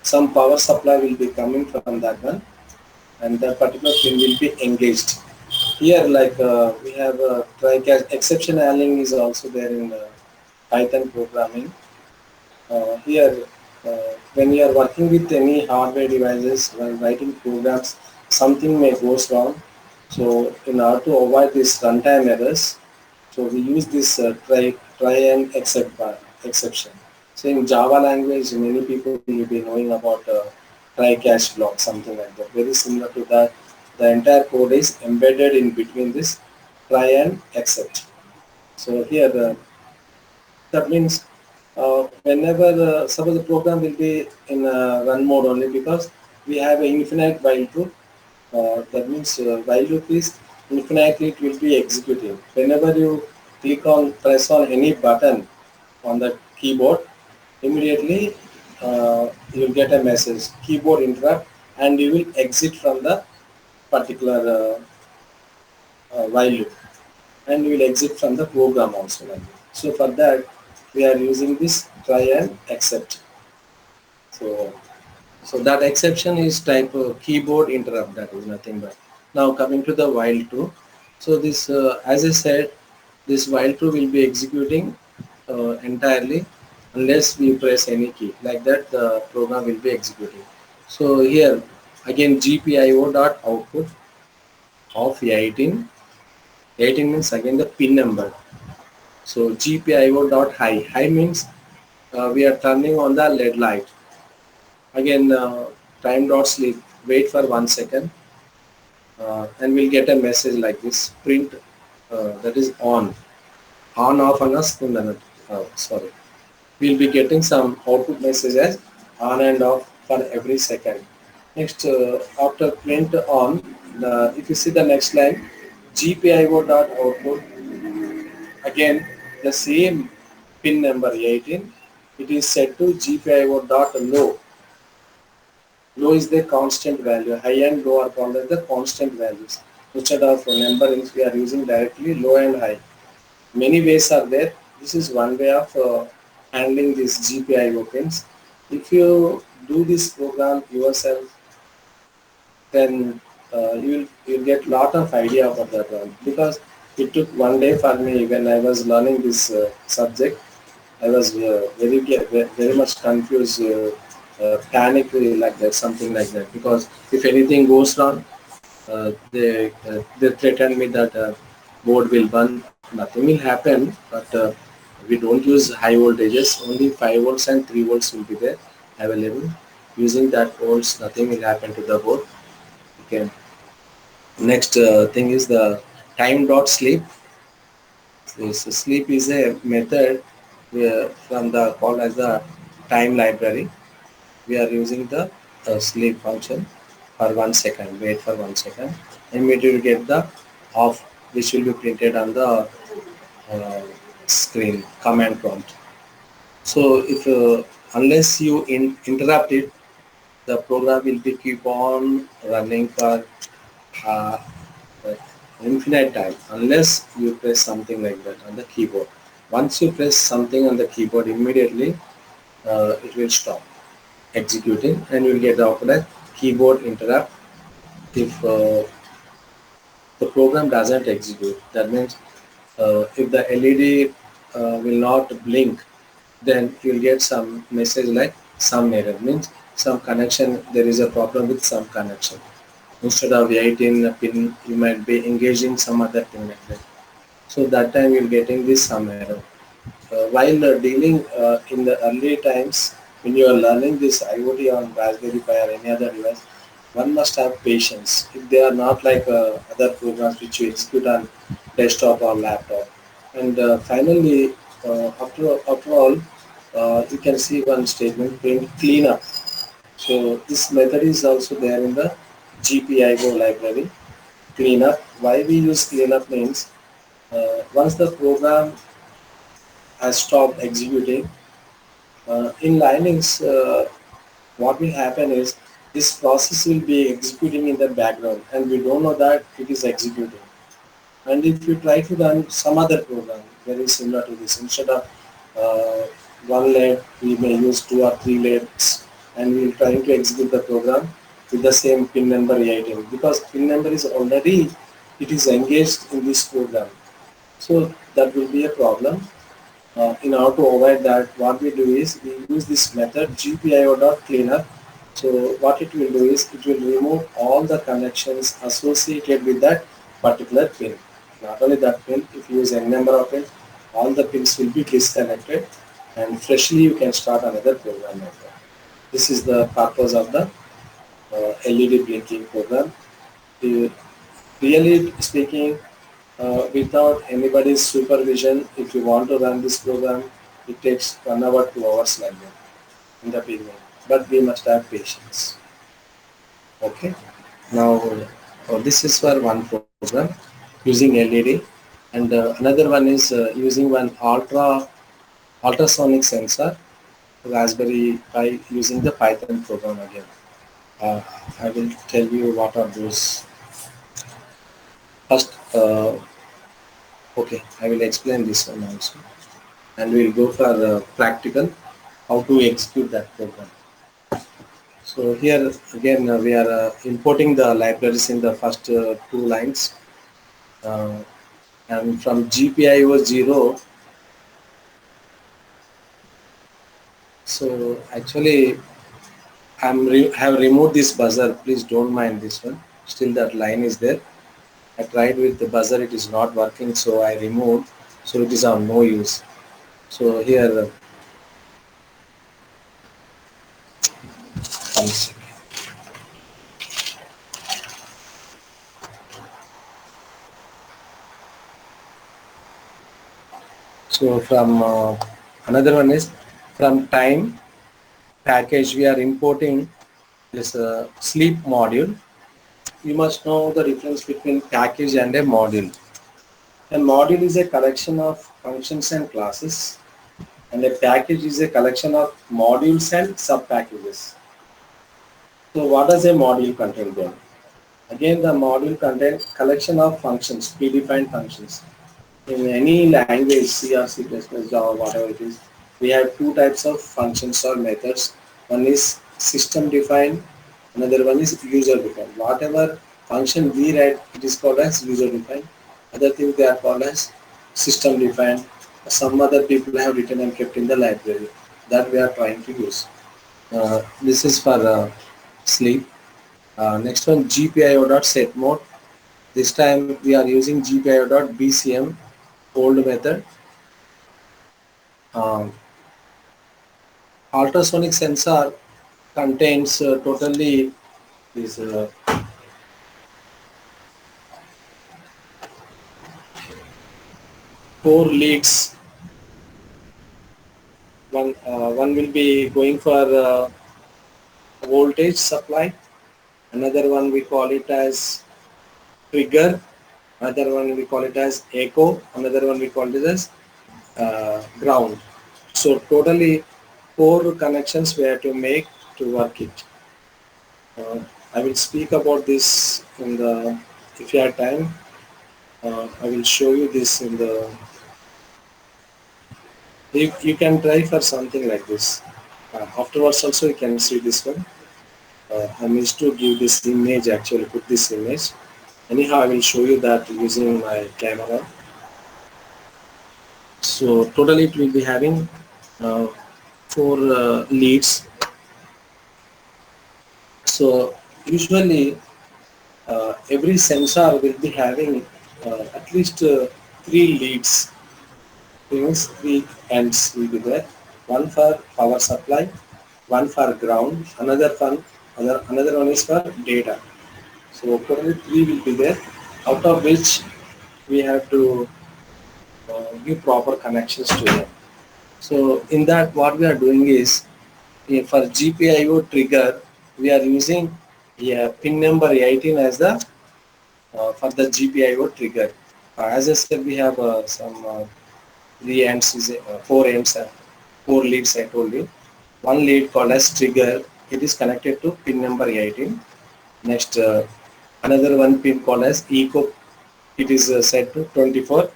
some power supply will be coming from that one, and that particular pin will be engaged. Here, like we have try catch exception handling is also there in Python programming. Here, when you are working with any hardware devices while writing programs, something may go wrong. So in order to avoid these runtime errors, so we use this try and except exception. So in Java language, many people will be knowing about try catch block, something like that. Very similar to that. The entire code is embedded in between this try and except. So here that means whenever suppose the program will be in run mode only, because we have an infinite while loop. That means while loop is infinitely it will be executing. Whenever you press on any button on the keyboard, immediately you will get a message keyboard interrupt, and you will exit from the particular while loop, and we will exit from the program also. So for that we are using this try and except. So that exception is type of keyboard interrupt, that is nothing but. Now coming to the while true. So this as I said, this while true will be executing entirely unless we press any key. Like that, the program will be executing. So here again GPIO dot output of 18. 18 means again the pin number. So GPIO dot high. High means we are turning on the LED light. Again time dot sleep. Wait for 1 second, and we'll get a message like this. Print that is on off on us. Sorry. We'll be getting some output messages on and off for every second. Next, after print on, if you see the next line, GPIO dot output, again the same pin number 18, it is set to GPIO dot low. Low is the constant value. High and low are called as the constant values. Instead of numbering, we are using directly low and high. Many ways are there. This is one way of handling these GPIO pins. If you do this program yourself, then you'll get lot of idea about that one, because it took 1 day for me when I was learning this subject. I was very much confused, panic like that, something like that, because if anything goes wrong, they threaten me that board will burn. Nothing will happen, but we don't use high voltages. Only 5 volts and 3 volts will be there available. Using that volts, nothing will happen to the board. Okay. Next thing is the time dot sleep. So sleep is a method from the called as the time library. We are using the sleep function for 1 second. Wait for 1 second, and we will get the off, which will be printed on the screen command prompt. So if unless you interrupt it, the program will be keep on running for uh, infinite time, unless you press something like that on the keyboard. Once you press something on the keyboard, immediately it will stop executing, and you will get the output as keyboard interrupt. If the program doesn't execute, that means if the LED will not blink, then you'll get some message like some error, means some connection, there is a problem with some connection. Instead of 18 pin, you might be engaging some other pin like that. So that time you're getting this some error. While dealing in the early times, when you are learning this IoT on Raspberry Pi or any other device, one must have patience. If they are not like other programs which you execute on desktop or laptop. And finally, after all, you can see one statement print cleanup. So this method is also there in the GPIO library. Cleanup. Why we use cleanup means once the program has stopped executing, in Linux, what will happen is this process will be executing in the background, and we don't know that it is executing. And if you try to run some other program very similar to this, instead of uh, one LED, we may use 2 or 3 LEDs, and we will try to execute the program with the same pin number 18, because pin number is already, it is engaged in this program. So that will be a problem. In order to avoid that, what we do is we use this method GPIO.cleanup. So what it will do is it will remove all the connections associated with that particular pin. Not only that pin, if you use any number of pins, all the pins will be disconnected, and freshly you can start another program like that. This is the purpose of the LED blinking program. Uh, Really speaking, without anybody's supervision, if you want to run this program, it takes 1 hour, 2 hours like that in the beginning. But we must have patience. Okay. Now, this is for one program using LED, and another one is using one ultrasonic sensor, Raspberry Pi, using the Python program again. Uh, I will tell you what are those. First, okay, I will explain this one also, and we'll go for practical how to execute that program. So here again we are importing the libraries in the first 2 lines, uh, and from GPIO 0 So actually have removed this buzzer. Please don't mind this one. Still that line is there. I tried with the buzzer, it is not working, so I removed. So it is of no use. So here, one second. So from another one is from time package we are importing this sleep module. You must know the difference between package and a module. A module is a collection of functions and classes, and a package is a collection of modules and sub-packages. So what does a module contain then? Again, the module contains collection of functions, predefined functions. In any language, C or C++, Java, whatever it is, we have two types of functions or methods. One is system defined, another one is user defined. Whatever function we write, it is called as user defined. Other things they are called as system defined. Some other people have written and kept in the library that we are trying to use. This is for sleep. Next one, GPIO.set mode. This time we are using GPIO.BCM old method. Um, ultrasonic sensor contains totally these four leads. One will be going for voltage supply. Another one we call it as trigger. Another one we call it as echo. Another one we call it as ground. So totally four connections we have to make to work it. I will speak about this in the, if you have time, I will show you this in the, you can try for something like this. Afterwards also you can see this one. I missed to give this image, actually put this image. Anyhow, I will show you that using my camera. So totally it will be having four leads. So usually every sensor will be having at least three leads, means three ends will be there. One for power supply, one for ground, another one is for data. So totally three will be there, out of which we have to give proper connections to them. So in that what we are doing is for GPIO trigger we are using pin number 18 as the for the GPIO trigger. As I said, we have some three ends, four ends, four leads I told you. One lead called as trigger, it is connected to pin number 18. Next, another one pin called as echo, it is set to 24.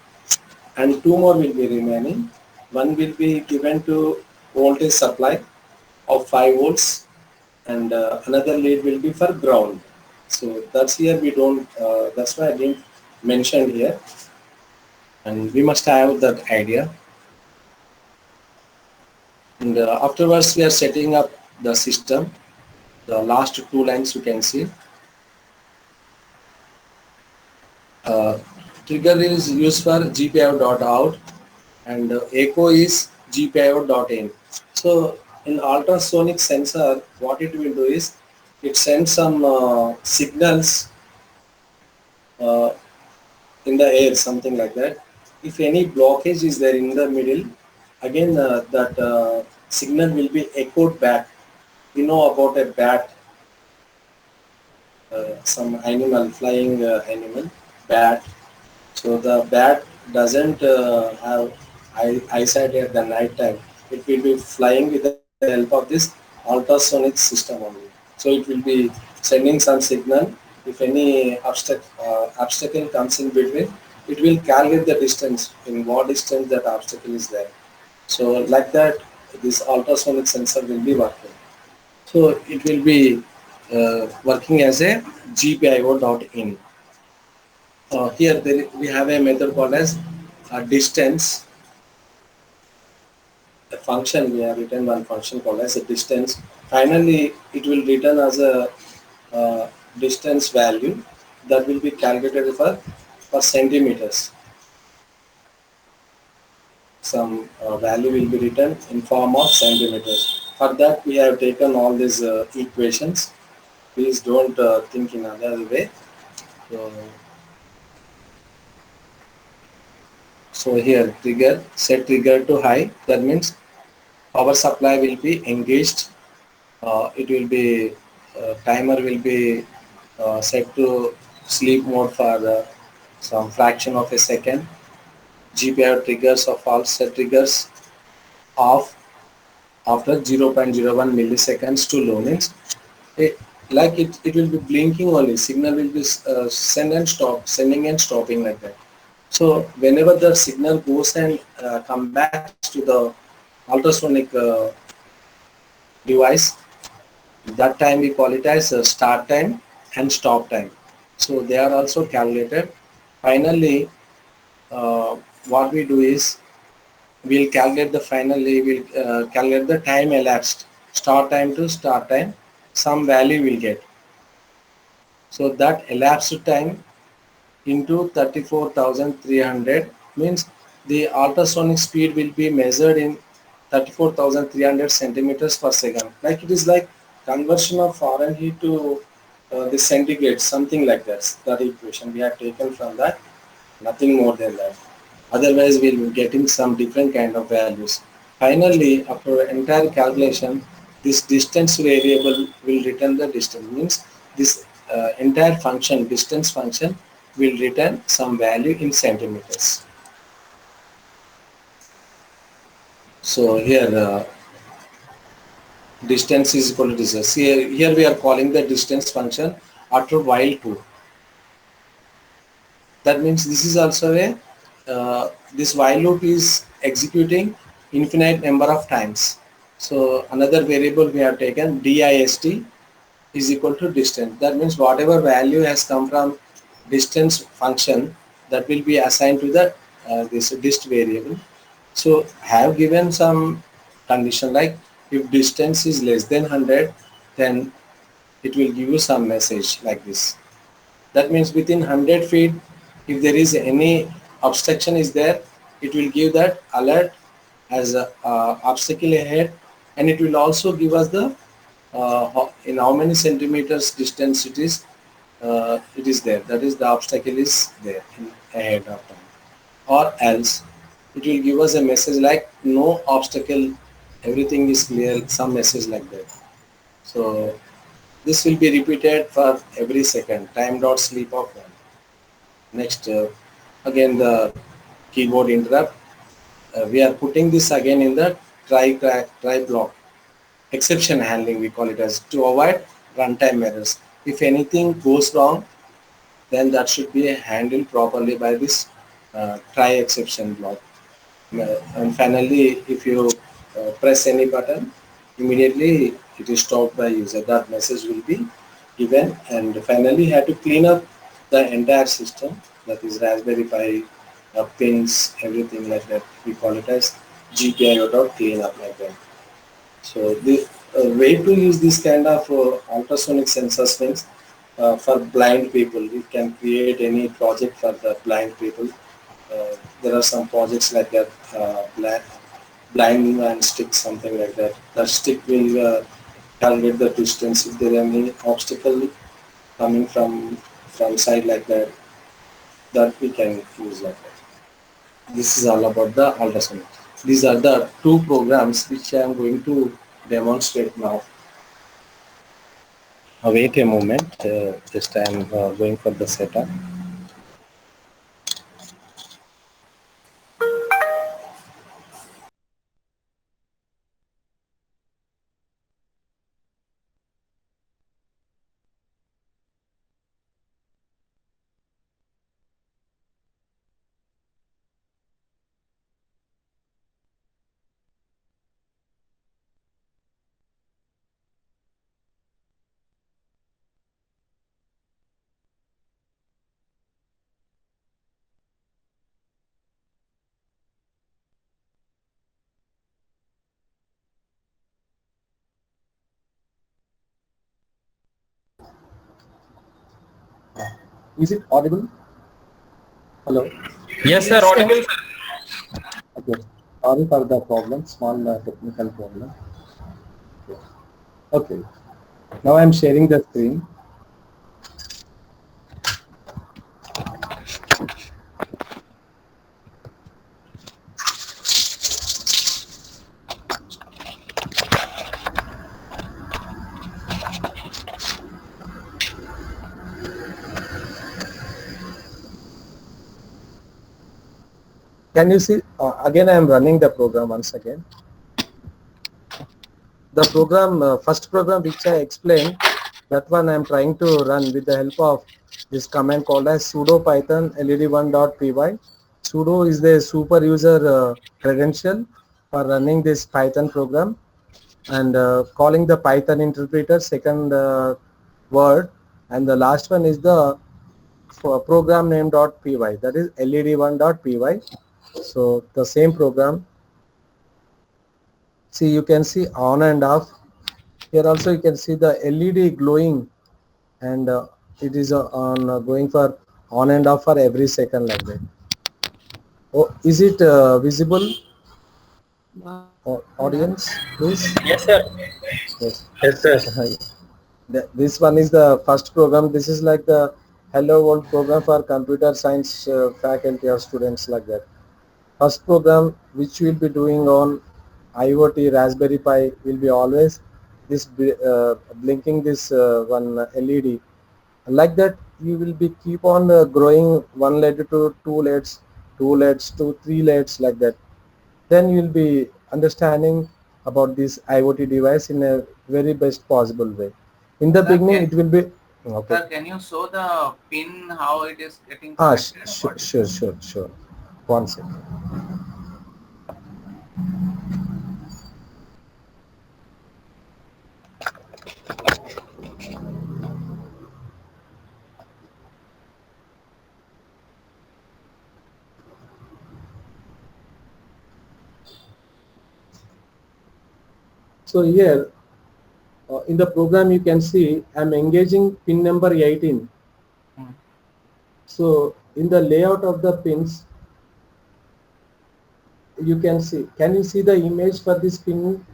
And two more will be remaining. One will be given to voltage supply of 5 volts, and another lead will be for ground. So that's here we don't, that's why I didn't mention here, and we must have that idea. And afterwards we are setting up the system. The last two lines you can see. Trigger is used for GPIO.out and echo is GPIO.in. So in ultrasonic sensor, what it will do is it sends some signals uh, in the air, something like that. If any blockage is there in the middle, again that signal will be echoed back. You know about a bat, some animal, flying animal, bat. So the bat doesn't have eyesight at the night time. It will be flying with the help of this ultrasonic system only. So it will be sending some signal. If any obstacle comes in between, it will calculate the distance, in what distance that obstacle is there. So like that, this ultrasonic sensor will be working. So it will be working as a GPIO.in. Here we have a method called as distance. a function, we have written one function called as a distance. Finally, it will return as a distance value that will be calculated for centimeters. Some value will be written in form of centimeters. For that, we have taken all these equations. Please don't think in another way. So, so here trigger, set trigger to high. That means power supply will be engaged. It will be timer will be set to sleep mode for some fraction of a second. GPIO triggers of all set triggers off after 0.01 milliseconds to low, means it, like it will be blinking only. Signal will be sending and stopping like that. So whenever the signal goes and come back to the ultrasonic device, that time we call it as start time and stop time. So they are also calculated. Finally, what we do is we'll calculate the finally we'll calculate the time elapsed, start time to start time, some value will get. So that elapsed time into 34,300 means the ultrasonic speed will be measured in 34,300 centimeters per second. Like it is like conversion of Fahrenheit to the centigrade, something like that. That equation we have taken from that, nothing more than that. Otherwise, we'll be getting some different kind of values. Finally, after entire calculation, this distance variable will return the distance. Means this entire function, distance function, will return some value in centimeters. So here distance is equal to distance. Here we are calling the distance function after while true. That means this is also a this while loop is executing infinite number of times. So another variable we have taken dist is equal to distance. That means whatever value has come from distance function, that will be assigned to the this dist variable. So have given some condition like if distance is less than 100, then it will give you some message like this. That means within 100 feet, if there is any obstruction is there, it will give that alert as a obstacle ahead, and it will also give us the in how many centimeters distance it is there. That is the obstacle is there ahead of time. Or else it will give us a message like no obstacle, everything is clear, some message like that. So this will be repeated for every second, time dot sleep of 1. Next, again the keyboard interrupt. We are putting this again in the try block. Exception handling we call it as, to avoid runtime errors. If anything goes wrong, then that should be handled properly by this try exception block. And finally, if you press any button, immediately it is stopped by user. That message will be given, and finally you have to clean up the entire system, that is Raspberry Pi, pins, everything like that. We call it as GPIO.cleanup like that. So the way to use this kind of ultrasonic sensors means for blind people, we can create any project for the blind people. There are some projects like that, blind man stick, something like that. The stick will calculate the distance if there are any obstacle coming from side like that. That we can use like that. This is all about the ultrasonic. These are the two programs which I am going to demonstrate now. Wait a moment, just I am going for the setup. Is it audible? Hello. Yes, sir. Audible, sir. Okay. Sorry for the problem. Small technical problem. Okay. Now I'm sharing the screen. Can you see? Again, I am running the program once again. The program, first program which I explained, that one I am trying to run with the help of this command called as sudo python led1.py. Sudo is the super user credential for running this Python program, and calling the Python interpreter second word, and the last one is the program name.py, that is led1.py. So the same program. See, you can see on and off. Here also you can see the LED glowing, and it is on going for on and off for every second like that. Oh, is it visible? Audience, please. Yes, sir. Yes. Yes, sir. This one is the first program. This is like the Hello World program for computer science faculty or students like that. First program which we will be doing on IoT Raspberry Pi will be always this blinking this one LED. Like that you will be keep on growing one LED to two LEDs, two LEDs to three LEDs like that. Then you will be understanding about this IoT device in a very best possible way. In the beginning it will be okay. Sir, can you show the pin how it is getting Ah, connected? sure. One second. So here in the program you can see I'm engaging pin number 18. So in the layout of the pins you can see, can you see the image for this pin?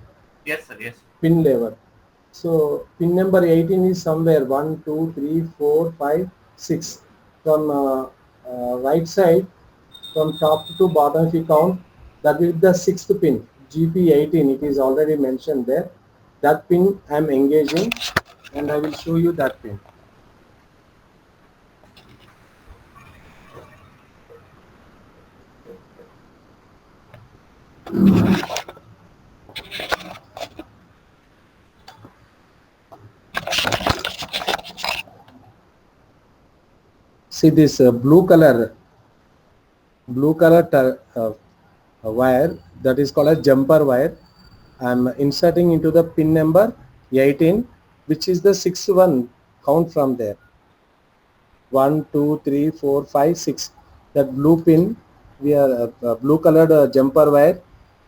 Yes, sir. Yes. Pin level. So pin number 18 is somewhere 1, 2, 3, 4, 5, 6. From right side, from top to bottom if you count, that will be the sixth pin, GP18, it is already mentioned there. That pin I am engaging, and I will show you that pin. See this blue color wire, that is called a jumper wire. I am inserting into the pin number 18, which is the sixth one. Count from there. 1, 2, 3, 4, 5, 6. That blue pin, we are blue colored jumper wire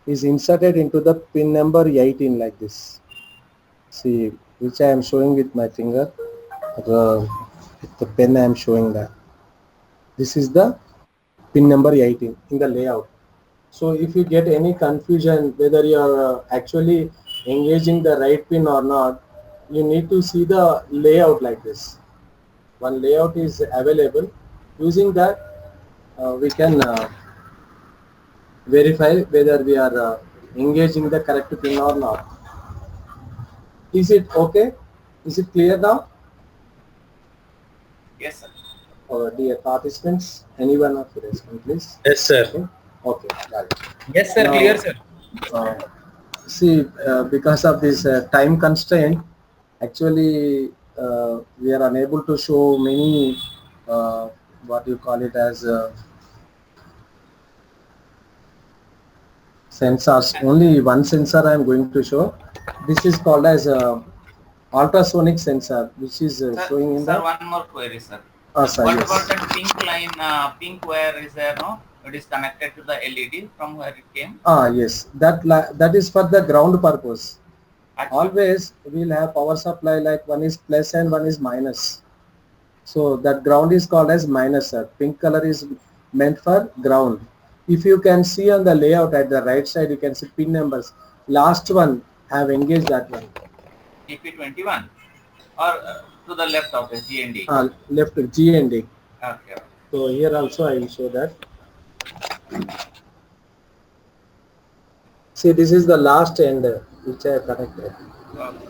is inserted into the pin number 18 like this. See, which I am showing with my finger. With the pen I am showing that. This is the pin number 18 in the layout. So if you get any confusion whether you are actually engaging the right pin or not, you need to see the layout like this. One layout is available. Using that, we can verify whether we are engaging the correct pin or not. Is it okay? Is it clear now? Yes, sir. Dear participants, anyone of you respond, please. Yes, sir. Okay, got it. Yes, sir. Now, Clear, sir. See, because of this time constraint, actually we are unable to show many what you call it as sensors. Only one sensor I am going to show. This is called as ultrasonic sensor, which is showing in sir, the. one more query, sir. Sir, What yes. about that pink line, pink wire is there, no? It is connected to the LED from where it came. Yes, that is for the ground purpose. Actually, Always we'll have power supply like one is plus and one is minus. So that ground is called as minus, sir. Pink color is meant for ground. If you can see on the layout at the right side, you can see pin numbers. Last one have engaged that one. TP21 or to the left of the GND. Left G and D. Okay. So here also I will show that. See, this is the last end which I connected. Okay.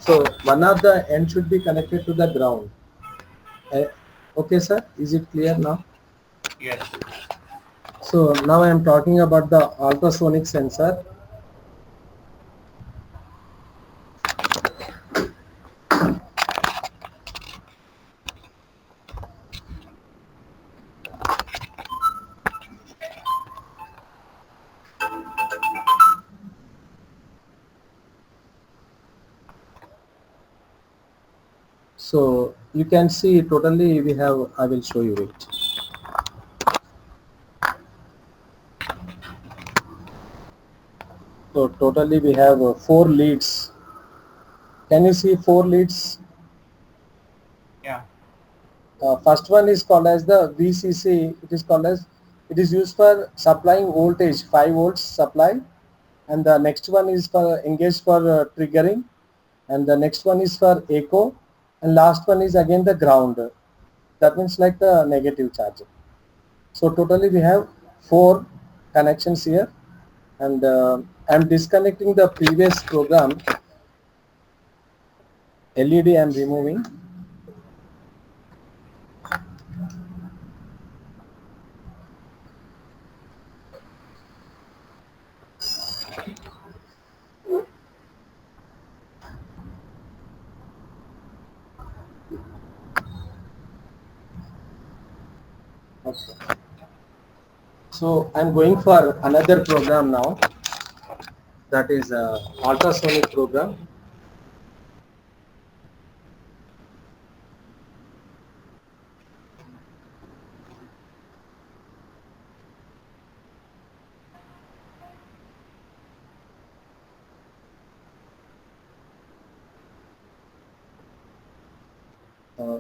So one of the end should be connected to the ground. Okay, sir. Is it clear now? Yes. So now I am talking about the ultrasonic sensor. So you can see totally we have, I will show you it. So totally we have 4 leads. Can you see 4 leads? Yeah. First one is called as the VCC. It is used for supplying voltage, 5 volts supply, and the next one is for engaged for triggering, and the next one is for echo, and last one is again the ground. That means like the negative charge. So totally we have 4 connections here, and I'm disconnecting the previous program. LED I'm removing. Okay. So I'm going for another program now. That is ultrasonic program.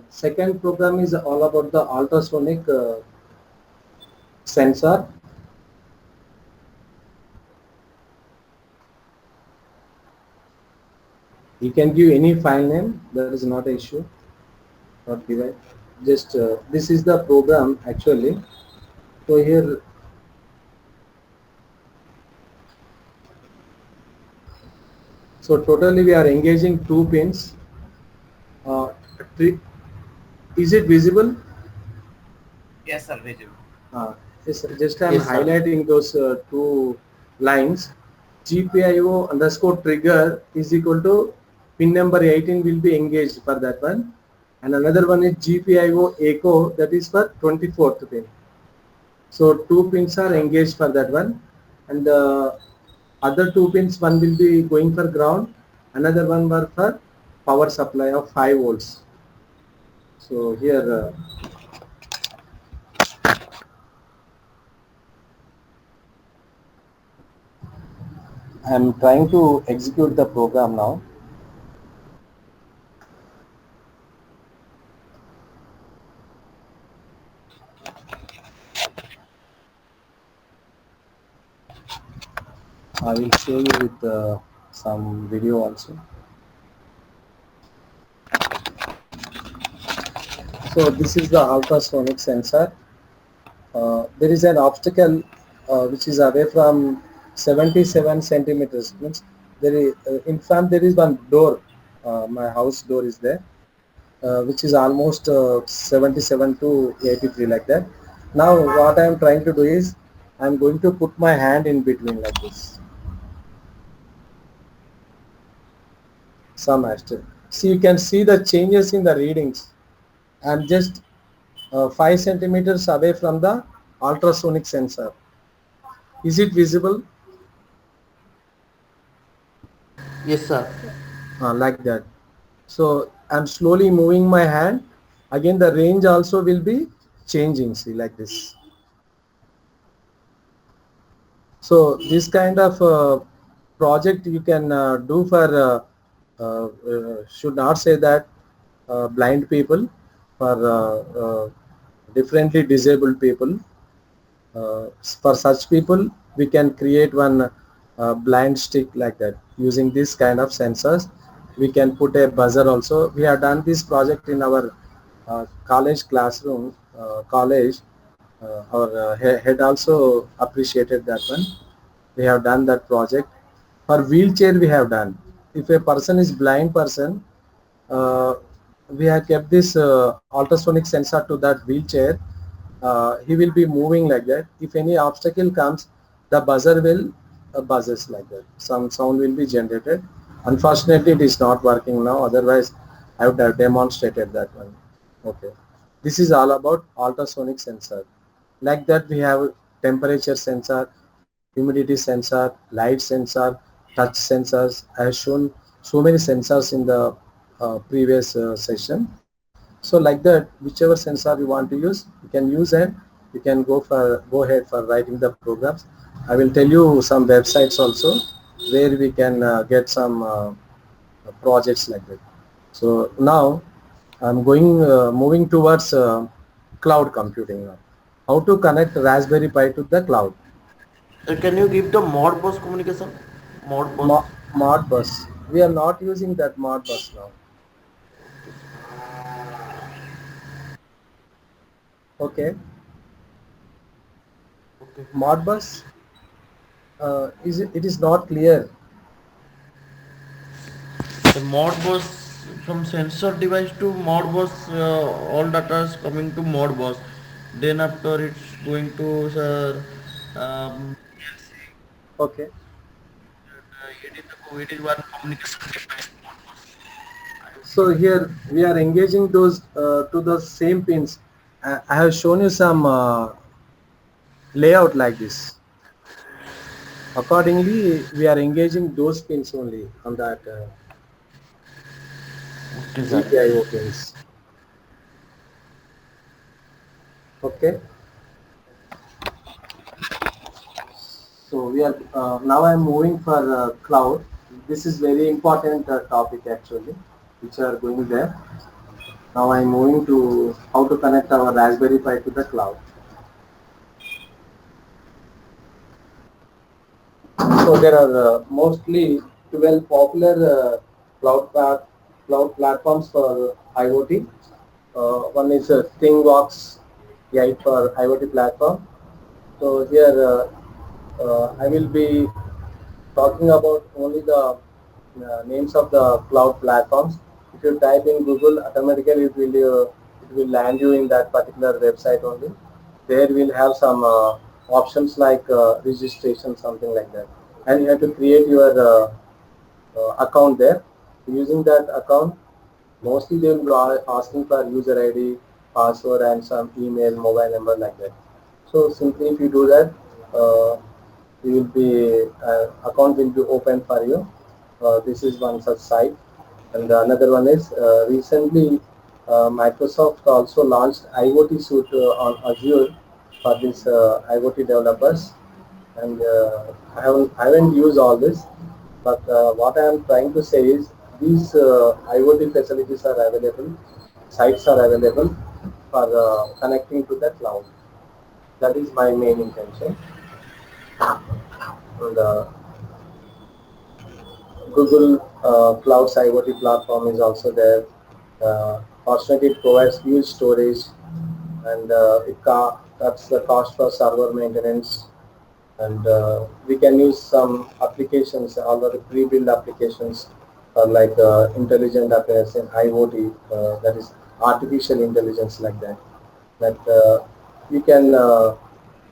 Second program is all about the ultrasonic sensor. You can give any file name, that is not an issue. Not given. Just this is the program actually. So here so totally we are engaging 2 pins. Is it visible? Yes, sir. Visible. Just I'm highlighting those 2 lines. GPIO underscore trigger is equal to pin number 18 will be engaged for that one, and another one is GPIO echo, that is for 24th pin. So 2 pins are engaged for that one, and the other 2 pins, one will be going for ground, another one were for power supply of 5 volts. So here I am trying to execute the program now. I will show you with some video also. So this is the ultrasonic sensor. There is an obstacle which is away from 77 centimeters. Means there is, in front there is one door. My house door is there, which is almost 77 to 83 like that. Now what I am trying to do is I am going to put my hand in between like this. Some asterisk. See, you can see the changes in the readings. I am just 5 centimeters away from the ultrasonic sensor. Is it visible? Yes, sir. Like that. So I'm slowly moving my hand. Again, the range also will be changing. See, like this. So this kind of project you can do for should not say that blind people. for differently disabled people. For such people, we can create one blind stick like that. Using this kind of sensors, we can put a buzzer also. We have done this project in our college classroom, college. Our head also appreciated that one. We have done that project. For wheelchair, we have done. If a person is blind person, uh, we have kept this ultrasonic sensor to that wheelchair. He will be moving like that. If any obstacle comes, the buzzer will buzzes like that. Some sound will be generated. Unfortunately, it is not working now. Otherwise, I would have demonstrated that one. Okay. This is all about ultrasonic sensor. Like that, we have temperature sensor, humidity sensor, light sensor, touch sensors. I have shown so many sensors in the previous session. So like that, whichever sensor you want to use, you can use, and you can go ahead for writing the programs. I will tell you some websites also where we can get some projects like that. So now I'm moving towards cloud computing now. How to connect Raspberry Pi to the cloud? Can you give the Modbus communication? Modbus. Modbus. We are not using that Modbus now. Okay. Okay. Modbus it is not clear. The Modbus, from sensor device to Modbus, all data is coming to Modbus. Then after it's going to Okay. it is one communication device. So here we are engaging those to the same pins. I have shown you some layout like this. Accordingly, we are engaging those pins only on that Okay, sir. GPIO pins. Okay. So we are now I am moving for cloud. This is very important topic actually, which are going there. Now I am moving to how to connect our Raspberry Pi to the cloud. So there are mostly 12 popular cloud platforms for IoT. One is ThingWorx 8 for IoT platform. So here I will be talking about only the names of the cloud platforms. If you type in Google, automatically it will land you in that particular website only. There we'll have some options like registration, something like that, and you have to create your account there. Using that account, mostly they will be asking for user ID, password, and some email, mobile number like that. So simply if you do that, you will be account will be open for you. This is one such site, and another one is recently Microsoft also launched IoT suite on Azure for this IoT developers, and I haven't used all this, but what I am trying to say is these IoT facilities are available, sites are available for connecting to the cloud. That is my main intention. And Google Cloud's IoT platform is also there. Fortunately, it provides huge storage, and cuts the cost for server maintenance. And we can use some applications, already pre-built applications, like intelligent application, IoT, that is artificial intelligence, like that. That you can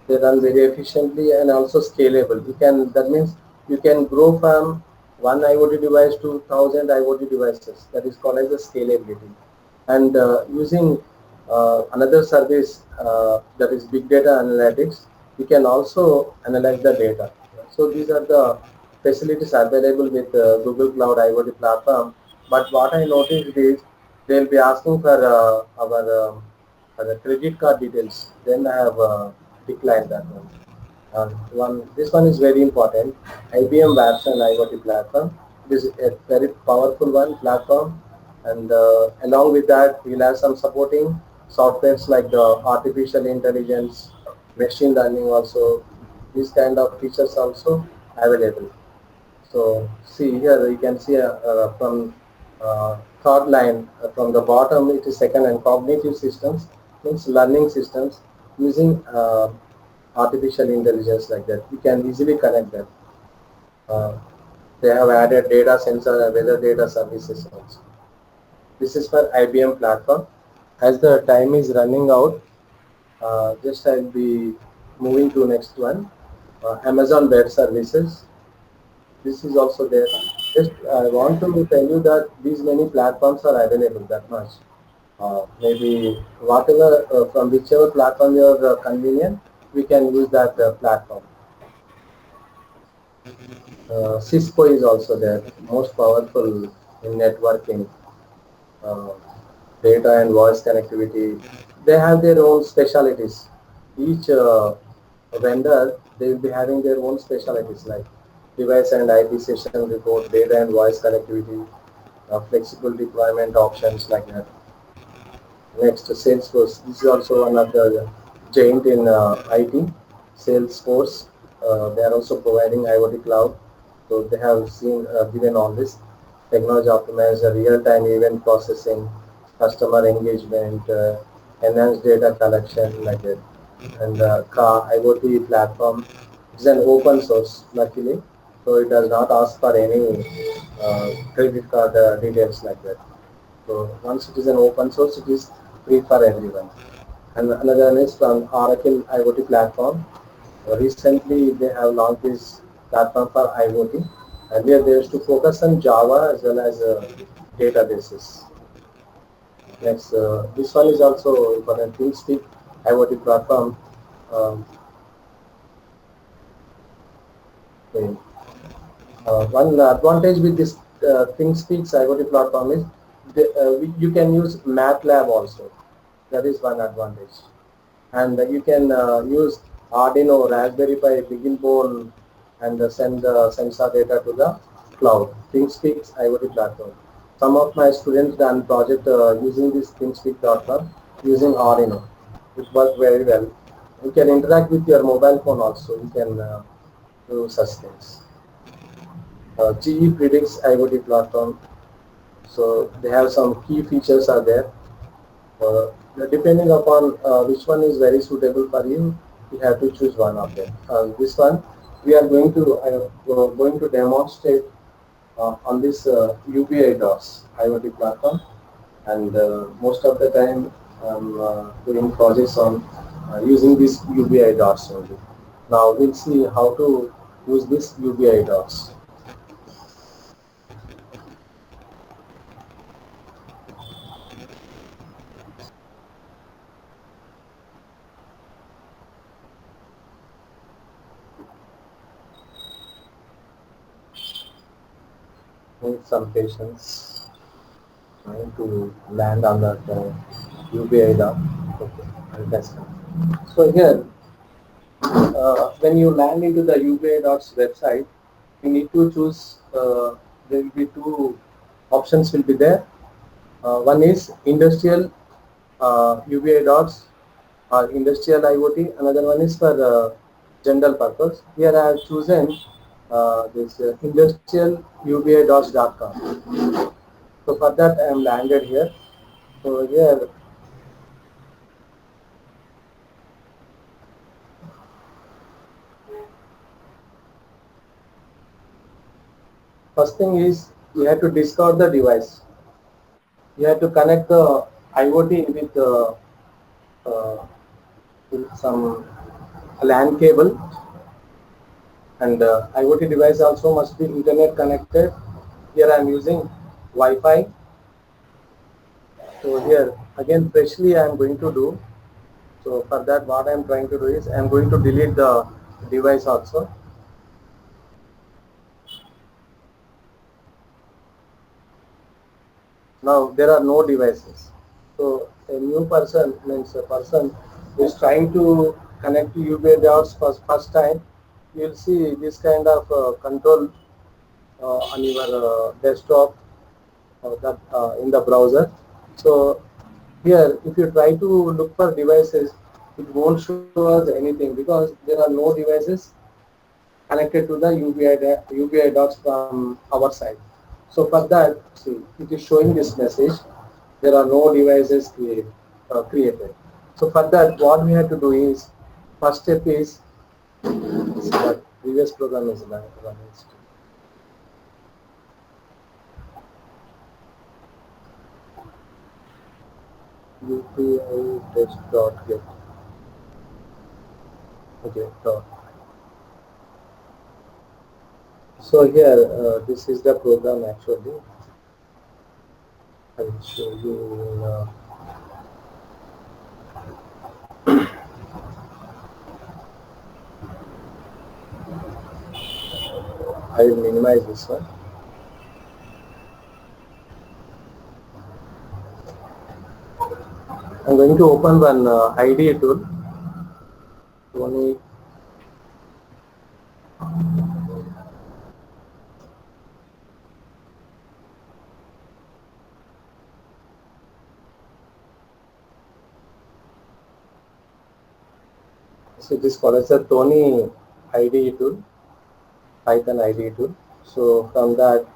they run very efficiently and also scalable. You can, that means you can grow from one IoT device to 1,000 IoT devices. That is called as a scalability. And using another service that is big data analytics, you can also analyze the data. So these are the facilities available with Google Cloud IoT platform. But what I noticed is they'll be asking for the credit card details. Then I have declined that one. This one is very important. IBM Watson IoT platform. This is a very powerful one platform. And along with that, we'll have some supporting softwares like artificial intelligence, machine learning also. These kind of features also available. So see here, you can see from third line from the bottom, it is second, and cognitive systems means learning systems using artificial intelligence like that. You can easily connect them. They have added data sensor and weather data services also. This is for IBM platform. As the time is running out, just I'll be moving to next one. Amazon Web Services. This is also there. Just I want to tell you that these many platforms are available that much. Maybe whatever from whichever platform you are convenient, we can use that platform. Cisco is also there, most powerful in networking, uh, data and voice connectivity. They have their own specialties. Each vendor, they will be having their own specialties like device and IP session report, data and voice connectivity, flexible deployment options like that. Next, Salesforce. This is also one of the giant in IT. Salesforce. They are also providing IoT cloud. So they have given all this technology optimized real-time event processing, customer engagement, enhanced data collection like that. And car IoT platform is an open source, luckily. So it does not ask for any credit card details like that. So once it is an open source, it is free for everyone. And another one is from Oracle IoT platform. Recently, they have launched this platform for IoT. Earlier, they used to focus on Java as well as databases. Next, this one is also important. ThinkSpeak IoT platform. Um, okay. One advantage with this ThinkSpeak IoT platform is you can use MATLAB also. That is one advantage. And you can use Arduino, Raspberry Pi, BeagleBone, and send the sensor data to the cloud. ThinkSpeak IoT platform. Some of my students done project using this ThinkSpeak platform using Arduino. It works very well. You can interact with your mobile phone also. You can do such things. GE Predicts IoT platform. So they have some key features are there. Depending upon which one is very suitable for you, you have to choose one of them. This one we are going to demonstrate on this UBI DOS IoT platform, and most of the time I'm doing projects on using this UBI DOS only. Now we'll see how to use this UBI DOS. Need some patience trying to land on that UBI DOS. Okay, I'll test it. So here, when you land into the UBI DOS website, you need to choose. There will be two options will be there. One is industrial UBI DOS or industrial IoT. Another one is for general purpose. Here I have chosen this industrial UBI.com. So for that I am landed here. So here first thing is you have to discover the device. You have to connect the IoT with some LAN cable, and IoT device also must be internet connected. Here I am using Wi-Fi. So here again freshly I am going to do. So for that what I am trying to do is I am going to delete the device also. Now there are no devices. So a new person means a person who is trying to connect to UBI DOS for first time. You will see this kind of control on your desktop in the browser. So here, if you try to look for devices, it won't show us anything because there are no devices connected to the UBI docs from our side. So for that, see, it is showing this message. There are no devices created. So for that, what we have to do is, first step is, the previous program is running. UPI test.get. Okay, dot. So here, this is the program actually. I will show you in, I will minimize this one. I'm going to open one IDE tool. Only so this called as a Tony IDE tool, Python IDE tool. So from that,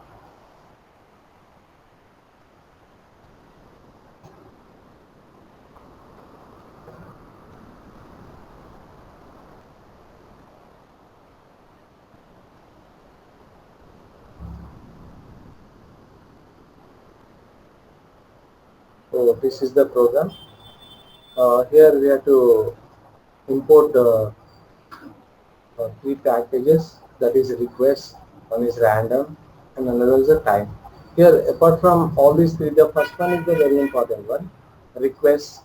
so this is the program. Here we have to import three packages, that is request, one is random, and another is a time. Here, apart from all these three, the first one is the very important one, request,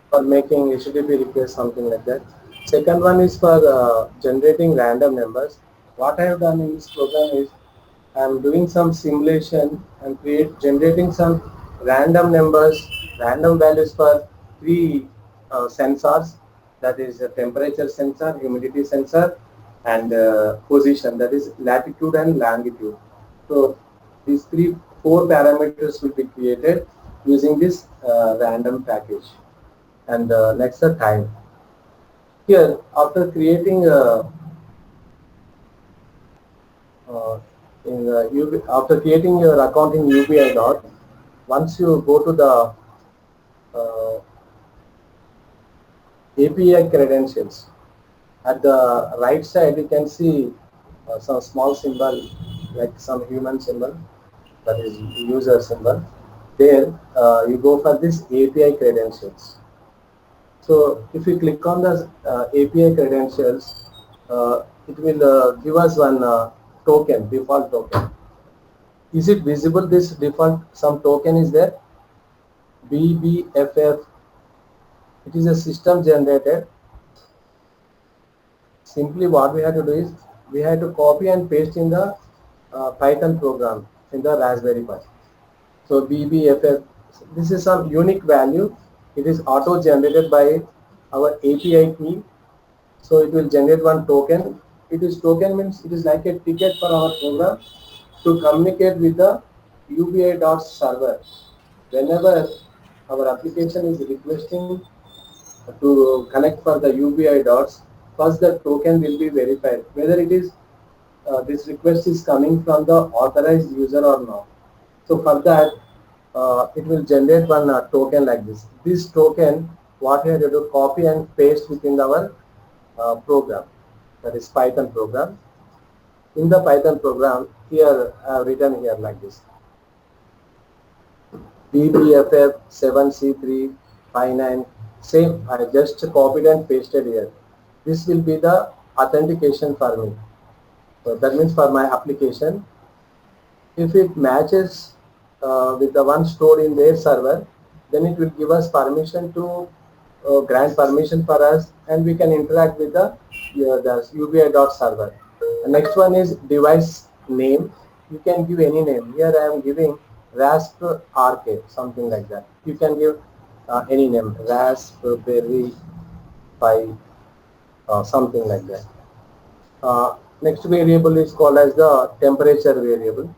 for making HTTP request, something like that. Second one is for generating random numbers. What I have done in this program is I am doing some simulation and generating some random numbers, random values for three sensors, that is a temperature sensor, humidity sensor, and position, that is latitude and longitude. So these four parameters will be created using this random package. And next the time. Here, after creating after creating your account in UBI dot, once you go to the API credentials, at the right side you can see some small symbol like some human symbol, that is user symbol. There you go for this API credentials. So if you click on the API credentials, it will give us one token, default token. Is it visible, this default, some token is there? BBFF. It is a system generated. Simply what we have to do is, we have to copy and paste in the Python program in the Raspberry Pi. So BBFF, this is some unique value. It is auto generated by our API key. So it will generate one token. It is token means it is like a ticket for our program to communicate with the UBI dot server. Whenever our application is requesting to connect for the UBI dots, first the token will be verified whether it is this request is coming from the authorized user or not. So for that, it will generate one token like this. This token, what we have to do, copy and paste within our program, that is Python program. In the Python program, here I have written here like this: BBFF 7C359. Same, I just copied and pasted here. This will be the authentication for me. So that means for my application, if it matches with the one stored in their server, then it will give us permission to grant permission for us, and we can interact with the UBI dot server. The next one is device name. You can give any name. Here I am giving Raspberry Arcade, something like that. You can give any name, Raspberry Pi, something like that. Next variable is called as the temperature variable.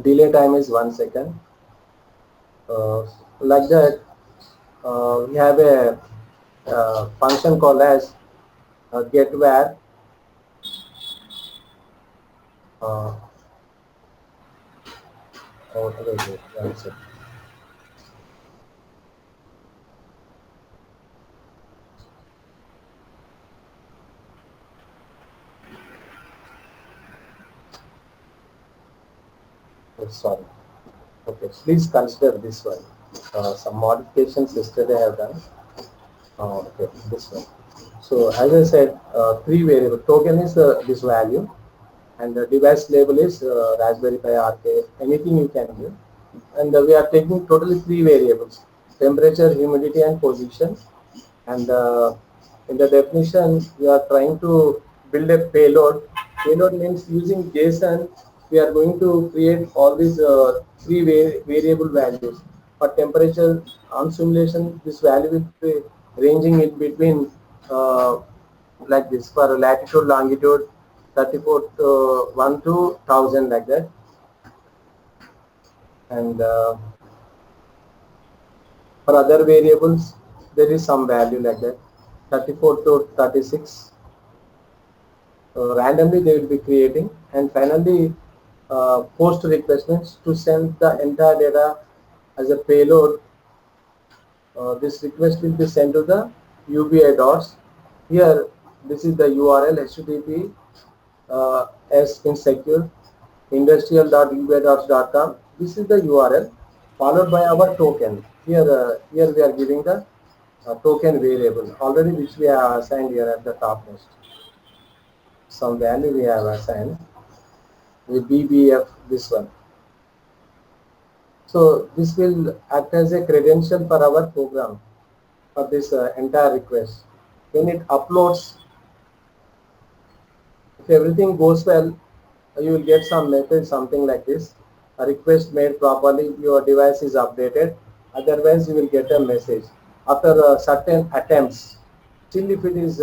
delay time is 1 second. Like that, we have a function called as get where wait, 1 second. Oh, sorry. Okay, please consider this one. Some modifications yesterday I have done. Okay, this one. So as I said, three variable token is this value, and the device label is Raspberry Pi RK. Anything you can give, and we are taking totally three variables: temperature, humidity, and position. And in the definition, we are trying to build a payload. Payload means using JSON, we are going to create all these three variable values. For temperature on simulation, this value will be ranging in between like this. For latitude, longitude, 34 to 1 to 1000 like that. And for other variables, there is some value like that, 34 to 36. Randomly they will be creating, and finally post request means to send the entire data as a payload. This request will be sent to the UBI dots. Here, this is the URL http s insecure industrial.ubidots.com. This is the URL followed by our token. Here we are giving the token variable already, which we have assigned here at the top list. Some value we have assigned with BBF, this one. So this will act as a credential for our program for this entire request. When it uploads, if everything goes well, you will get some message something like this: a request made properly, your device is updated. Otherwise, you will get a message after certain attempts. Still, if it is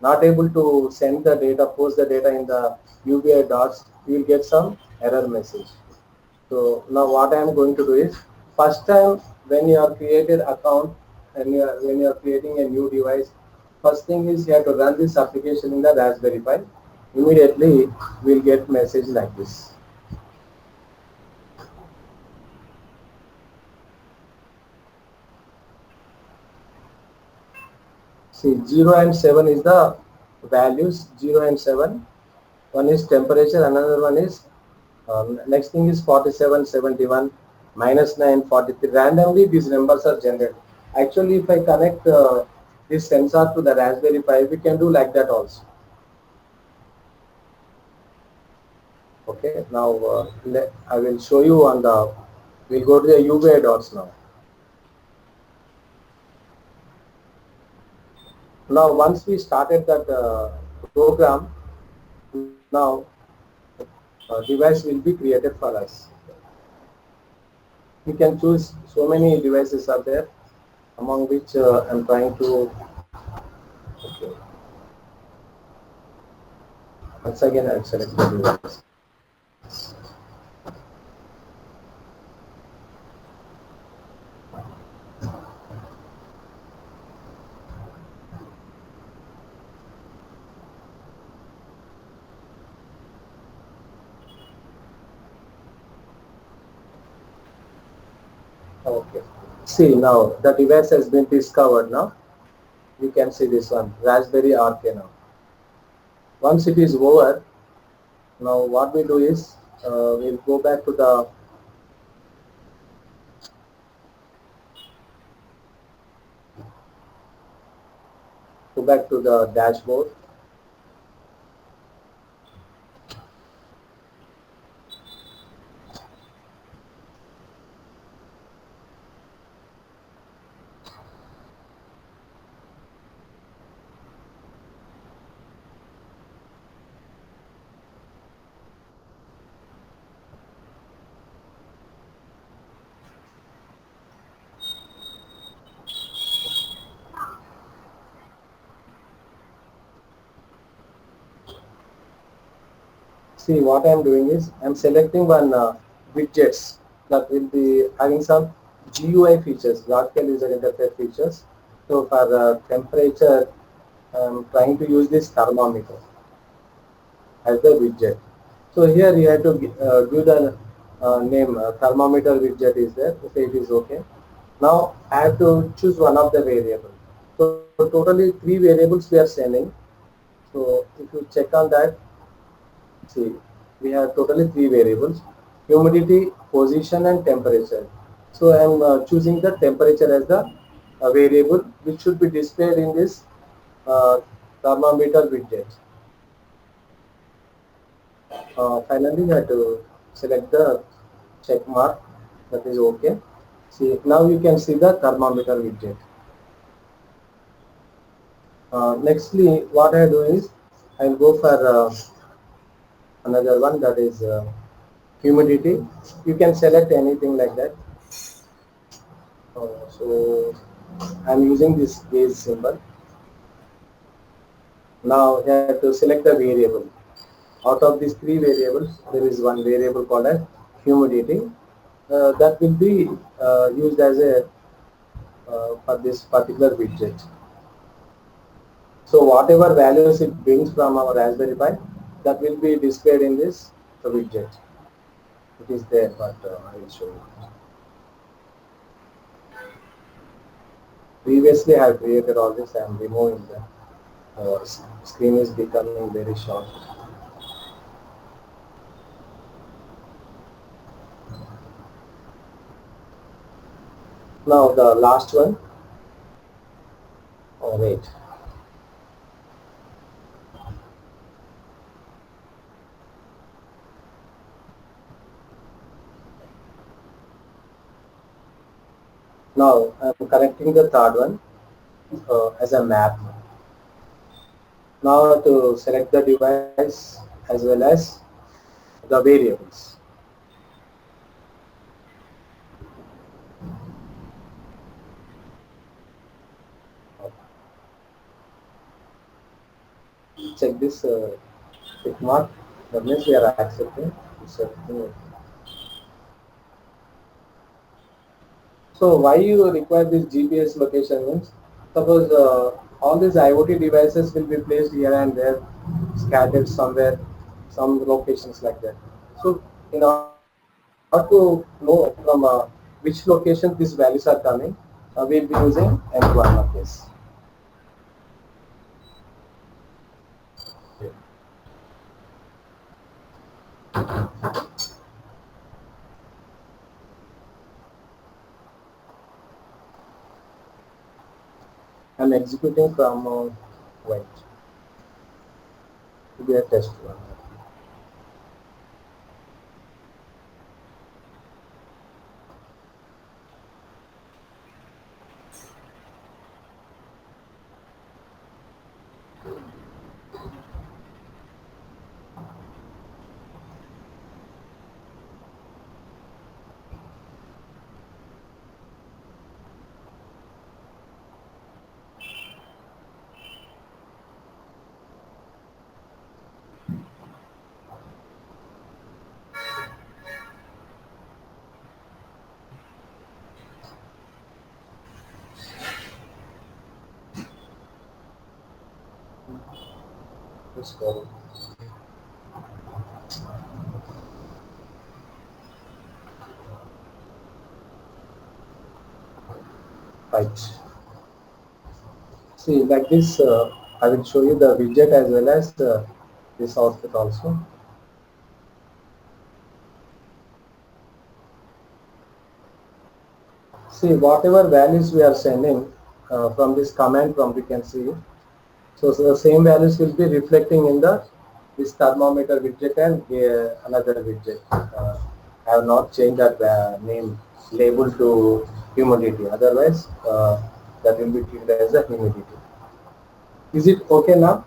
not able to send the data, post the data in the UBI dots, you will get some error message. So now what I am going to do is, first time when you are created account and when you are creating a new device, first thing is you have to run this application in the Raspberry Pi. Immediately we will get message like this. See, 0 and 7 is the values, 0 and 7. One is temperature, another one is next thing is 47, 71, -9, 43. Randomly these numbers are generated. Actually, if I connect this sensor to the Raspberry Pi, we can do like that also. Okay, now I will show you on the, we'll go to the UBI dots now. Now once we started that program, now device will be created for us. You can choose, so many devices are there, among which I'm trying to, okay. Once again I'll select the device. Okay. See, now the device has been discovered now. You can see this one, Raspberry RK now. Once it is over, now what we do is, we'll go back to the dashboard. see what I'm doing is I'm selecting one widgets that will be having some GUI features, graphical user interface features. So for temperature, I'm trying to use this thermometer as the widget. So here you have to give the name thermometer widget is there. Okay, it is okay. Now I have to choose one of the variables. So totally 3 variables we are sending. So if you check on that, see we have totally 3 variables: humidity, position, and temperature. So I am choosing the temperature as the variable which should be displayed in this thermometer widget. Finally, you have to select the check mark, that is okay. See, now you can see the thermometer widget. Nextly, what I do is I will go for another one, that is humidity. You can select anything like that. So I'm using this gauge symbol. Now you have to select the variable. Out of these 3 variables, there is one variable called as humidity. That will be used as a for this particular widget. So whatever values it brings from our Raspberry Pi, that will be displayed in this widget. It is there, but I will show you. Previously, I have created all this. I am removing the screen is becoming very short. Now the last one. Oh wait. Now I am connecting the third one as a map. Now to select the device as well as the variables. Check this tick mark. That means we are accepting. So why you require this GPS location means, suppose all these IoT devices will be placed here and there, scattered somewhere, some locations like that. So in order to know from which location these values are coming, we'll be using M1 of this. I'm executing from wait to be a test one. Let's go. Right. See, like this, I will show you the widget as well as this output also. See, whatever values we are sending from this command prompt, you can see. So the same values will be reflecting in the this thermometer widget and another widget. I have not changed that name label to humidity. Otherwise, that will be treated as a humidity. Is it okay now?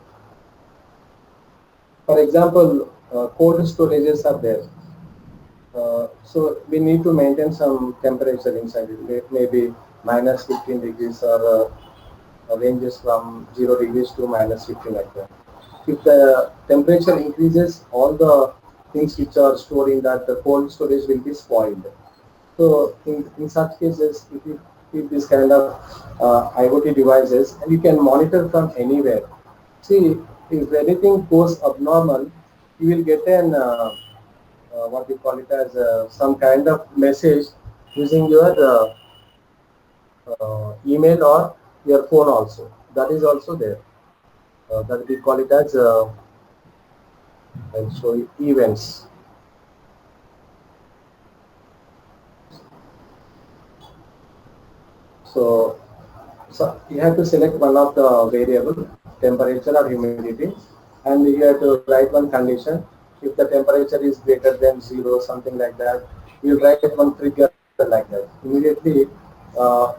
For example, cold storages are there. So we need to maintain some temperature inside it. It may be minus 15 degrees or ranges from 0 degrees to minus 15 like that. If the temperature increases, all the things which are stored in that the cold storage will be spoiled. So in such cases, if you keep this kind of IoT devices, and you can monitor from anywhere. See, if anything goes abnormal, you will get an what we call it as some kind of message using your email or your phone also. That is also there. That we call it as I'll show you events. So you have to select one of the variable, temperature or humidity, and you have to write one condition. If the temperature is greater than 0, something like that, you write one trigger like that. Immediately,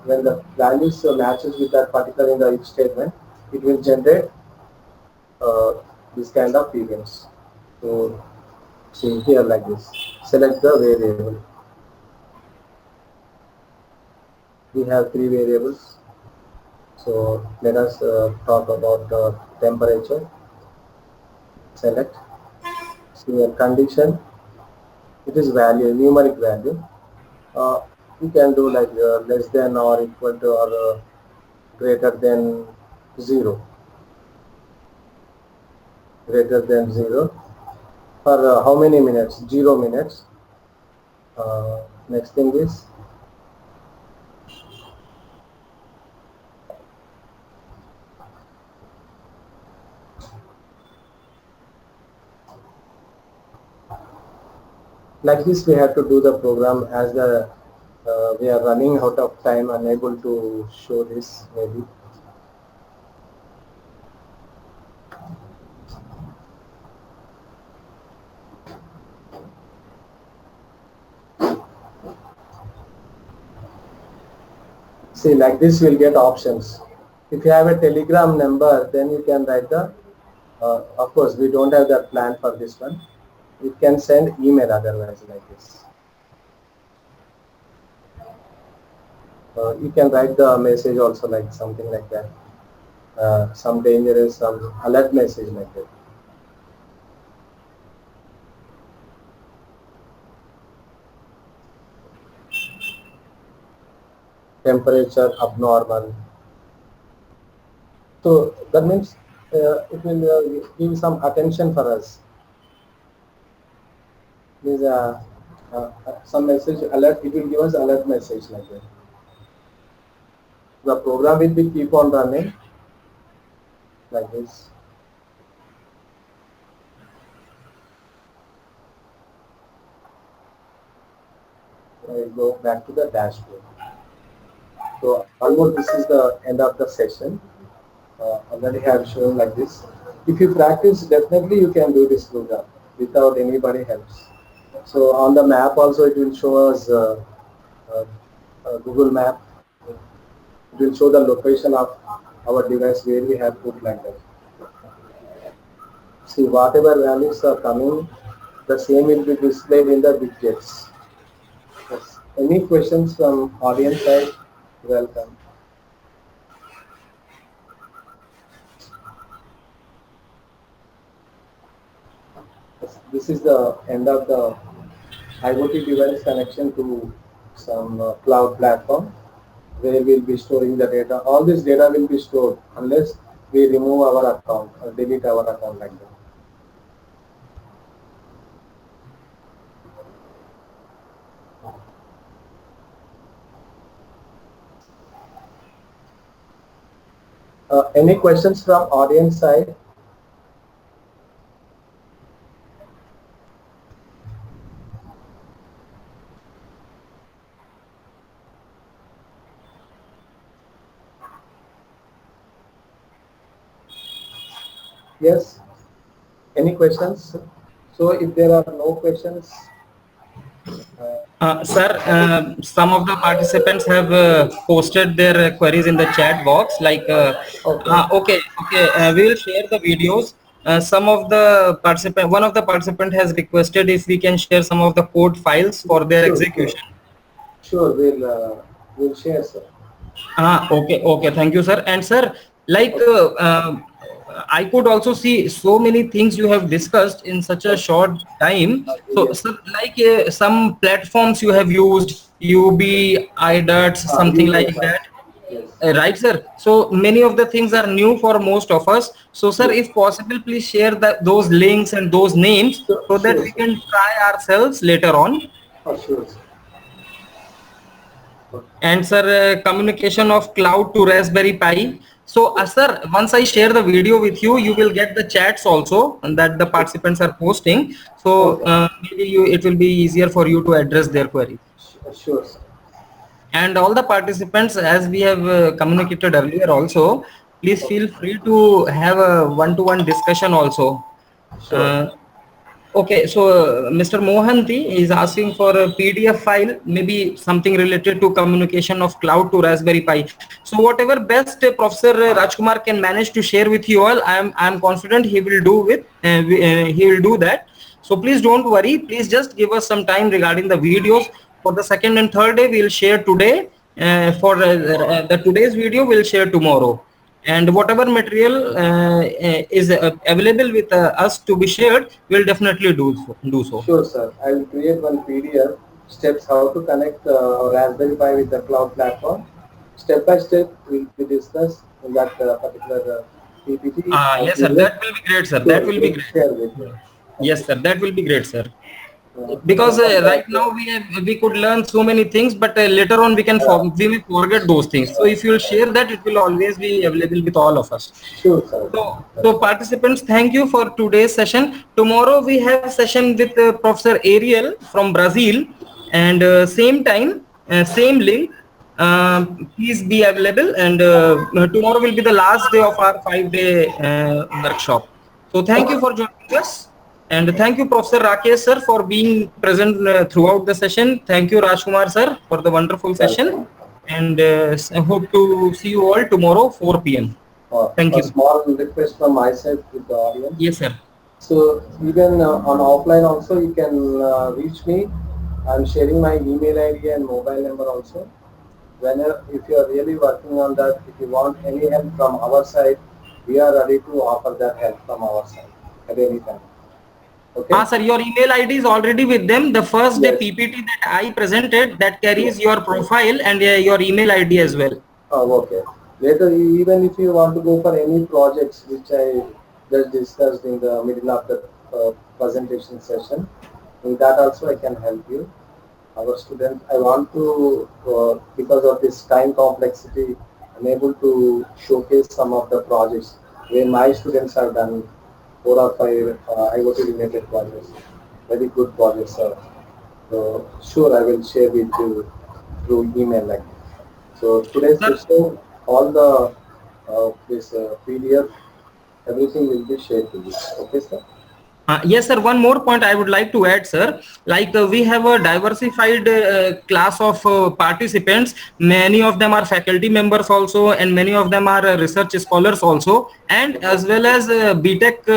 when the values matches with that particular in the if statement, it will generate this kind of events. So see here like this. Select the variable. We have 3 variables. So let us talk about the temperature. Select. See a condition. It is value, numeric value. You can do like less than or equal to or greater than 0. Greater than 0. For how many minutes? 0 minutes. Next thing is like this. We have to do the program as the we are running out of time, unable to show this maybe. See, like this we'll get options. If you have a Telegram number, then you can write the, of course we don't have that plan for this one. You can send email otherwise like this. You can write the message also like something like that. Some dangerous, some alert message like that. Temperature abnormal. So that means it will give some attention for us. There's some message alert. It will give us alert message like that. The program will be keep on running like this. I will go back to the dashboard. So almost this is the end of the session. Already have shown like this. If you practice, definitely you can do this program without anybody helps. So on the map also it will show us Google Map. It will show the location of our device where we have put like that. See, whatever values are coming, the same will be displayed in the widgets. Yes. Any questions from audience side? Welcome. This is the end of the IoT device connection to some cloud platform where we'll be storing the data. All this data will be stored unless we remove our account or delete our account like that. Any questions from audience side? Yes. Any questions? So if there are no questions, Sir, some of the participants have posted their queries in the chat box. Like, okay, we will share the videos. Some of the one of the participant has requested if we can share some of the code files for their execution. Sure, we'll share, sir. Okay, thank you, sir. And sir, like I could also see so many things you have discussed in such a short time. So, Yes. so like some platforms you have used, UB, IDOTS, something Yes, like sir. that. Yes. Right, sir. So many of the things are new for most of us. So, sir, Yes. if possible, please share those links and those names Sure, so that sure, we sir. can try ourselves later on. Sure, sir. And sir, communication of cloud to Raspberry Pi. So, sir, once I share the video with you, you will get the chats also that the participants are posting. So Okay. maybe it will be easier for you to address their query. Sure, sir. And all the participants, as we have communicated earlier also, please feel free to have a one-to-one discussion also. Sure. Uh, Okay, so Mr. Mohanty is asking for a PDF file, maybe something related to communication of cloud to Raspberry Pi. So whatever best Professor Rajkumar can manage to share with you all, I am confident he will do he will do that. So please don't worry. Please just give us some time regarding the videos. For the second and third day, we'll share today. For the today's video, we'll share tomorrow, and whatever material is available with us to be shared, we'll definitely do so. Sure, sir. I will create one PDF steps how to connect our Raspberry Pi with the cloud platform. Step by step will be discussed in that particular PPT or Yes, sir, PDF. that will be great, sir. That Sure, will be we'll great. share with you. Yes, sir, that will be great, sir. Because On right that, now we could learn so many things, but later on we may forget those things. So if you'll share that, it will always be available with all of us. sure, sir. So participants, thank you for today's session. Tomorrow we have session with Professor Ariel from Brazil, and same time, same link. Please be available, and tomorrow will be the last day of our 5-day workshop. So thank you for joining us. And thank you, Professor Rakesh sir, for being present throughout the session. Thank you, Rajkumar sir, for the wonderful session. Welcome. And I hope to see you all tomorrow, 4 p.m. Thank A you. small request from my side with the audience. Yes, sir. So even on offline also you can reach me. I'm sharing my email ID and mobile number also. Whenever, if you are really working on that, if you want any help from our side, we are ready to offer that help from our side at any time. Okay? Sir, your email ID is already with them. The first day Yes. PPT that I presented, that carries your profile and your email ID as well. Okay. Later, even if you want to go for any projects which I just discussed in the middle of the presentation session, in that also I can help you. Our students, I want to, because of this time complexity, I'm able to showcase some of the projects where my students have done 4 or 5 IoT related projects, very good projects, sir. So sure, I will share with you through email like this. So today's Sir, session, all the this PDF, everything will be shared to you. Okay, sir. yes, sir. One more point I would like to add, sir. Like we have a diversified class of participants. Many of them are faculty members also, and many of them are research scholars also, and as well as BTech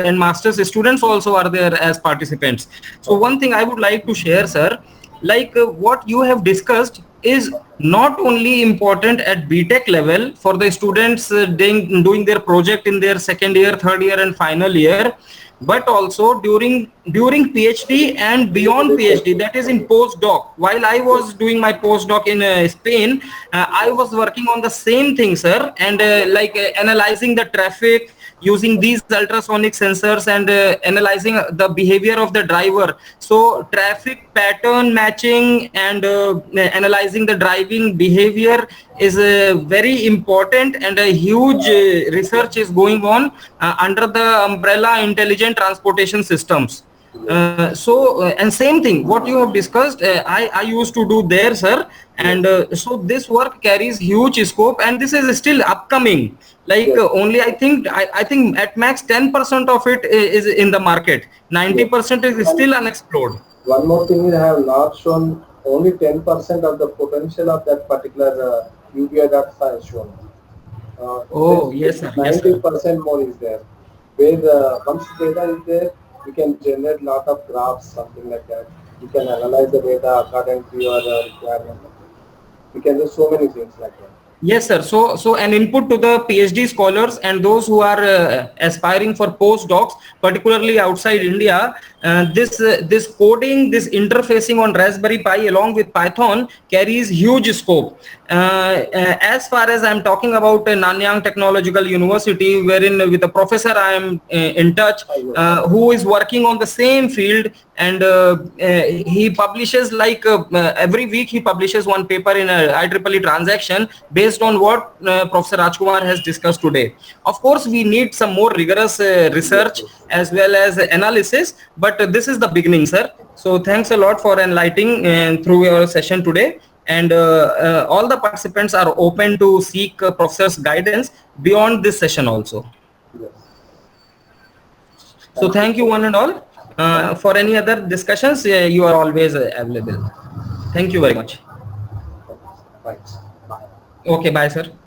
and masters students also are there as participants. So one thing I would like to share, sir, like what you have discussed is not only important at BTech level for the students doing their project in their second year, third year, and final year, but also during PhD and beyond PhD, that is in postdoc. While I was doing my postdoc in Spain, I was working on the same thing, sir, and analyzing the traffic using these ultrasonic sensors and analyzing the behavior of the driver. So traffic pattern matching and analyzing the driving behavior is very important, and a huge research is going on under the umbrella intelligent transportation systems. And same thing what you have discussed, I used to do there, sir, and so this work carries huge scope, and this is still upcoming. Like only I think at max 10% of it is in the market. 90% is still unexplored. One more thing is I have not shown only 10% of the potential of that particular UBI data is shown. Oh, yes, sir. Yes, sir. 90% more is there. Where once data is there, you can generate lot of graphs, something like that. You can analyze the data according to your requirement. You can do so many things like that. Yes, sir. So an input to the PhD scholars and those who are aspiring for postdocs, particularly outside India. This coding, this interfacing on Raspberry Pi along with Python carries huge scope. As far as I'm talking about Nanyang Technological University, wherein with a professor I am in touch, who is working on the same field, and he publishes like every week he publishes one paper in a IEEE transaction based on what Professor Rajkumar has discussed today. Of course, we need some more rigorous research as well as analysis, but this is the beginning, sir. So thanks a lot for enlightening through your session today. And all the participants are open to seek professor's guidance beyond this session also. Yes. So thank you one and all. For any other discussions, you are always available. Thank you very much. Right. Bye. Okay, bye, sir.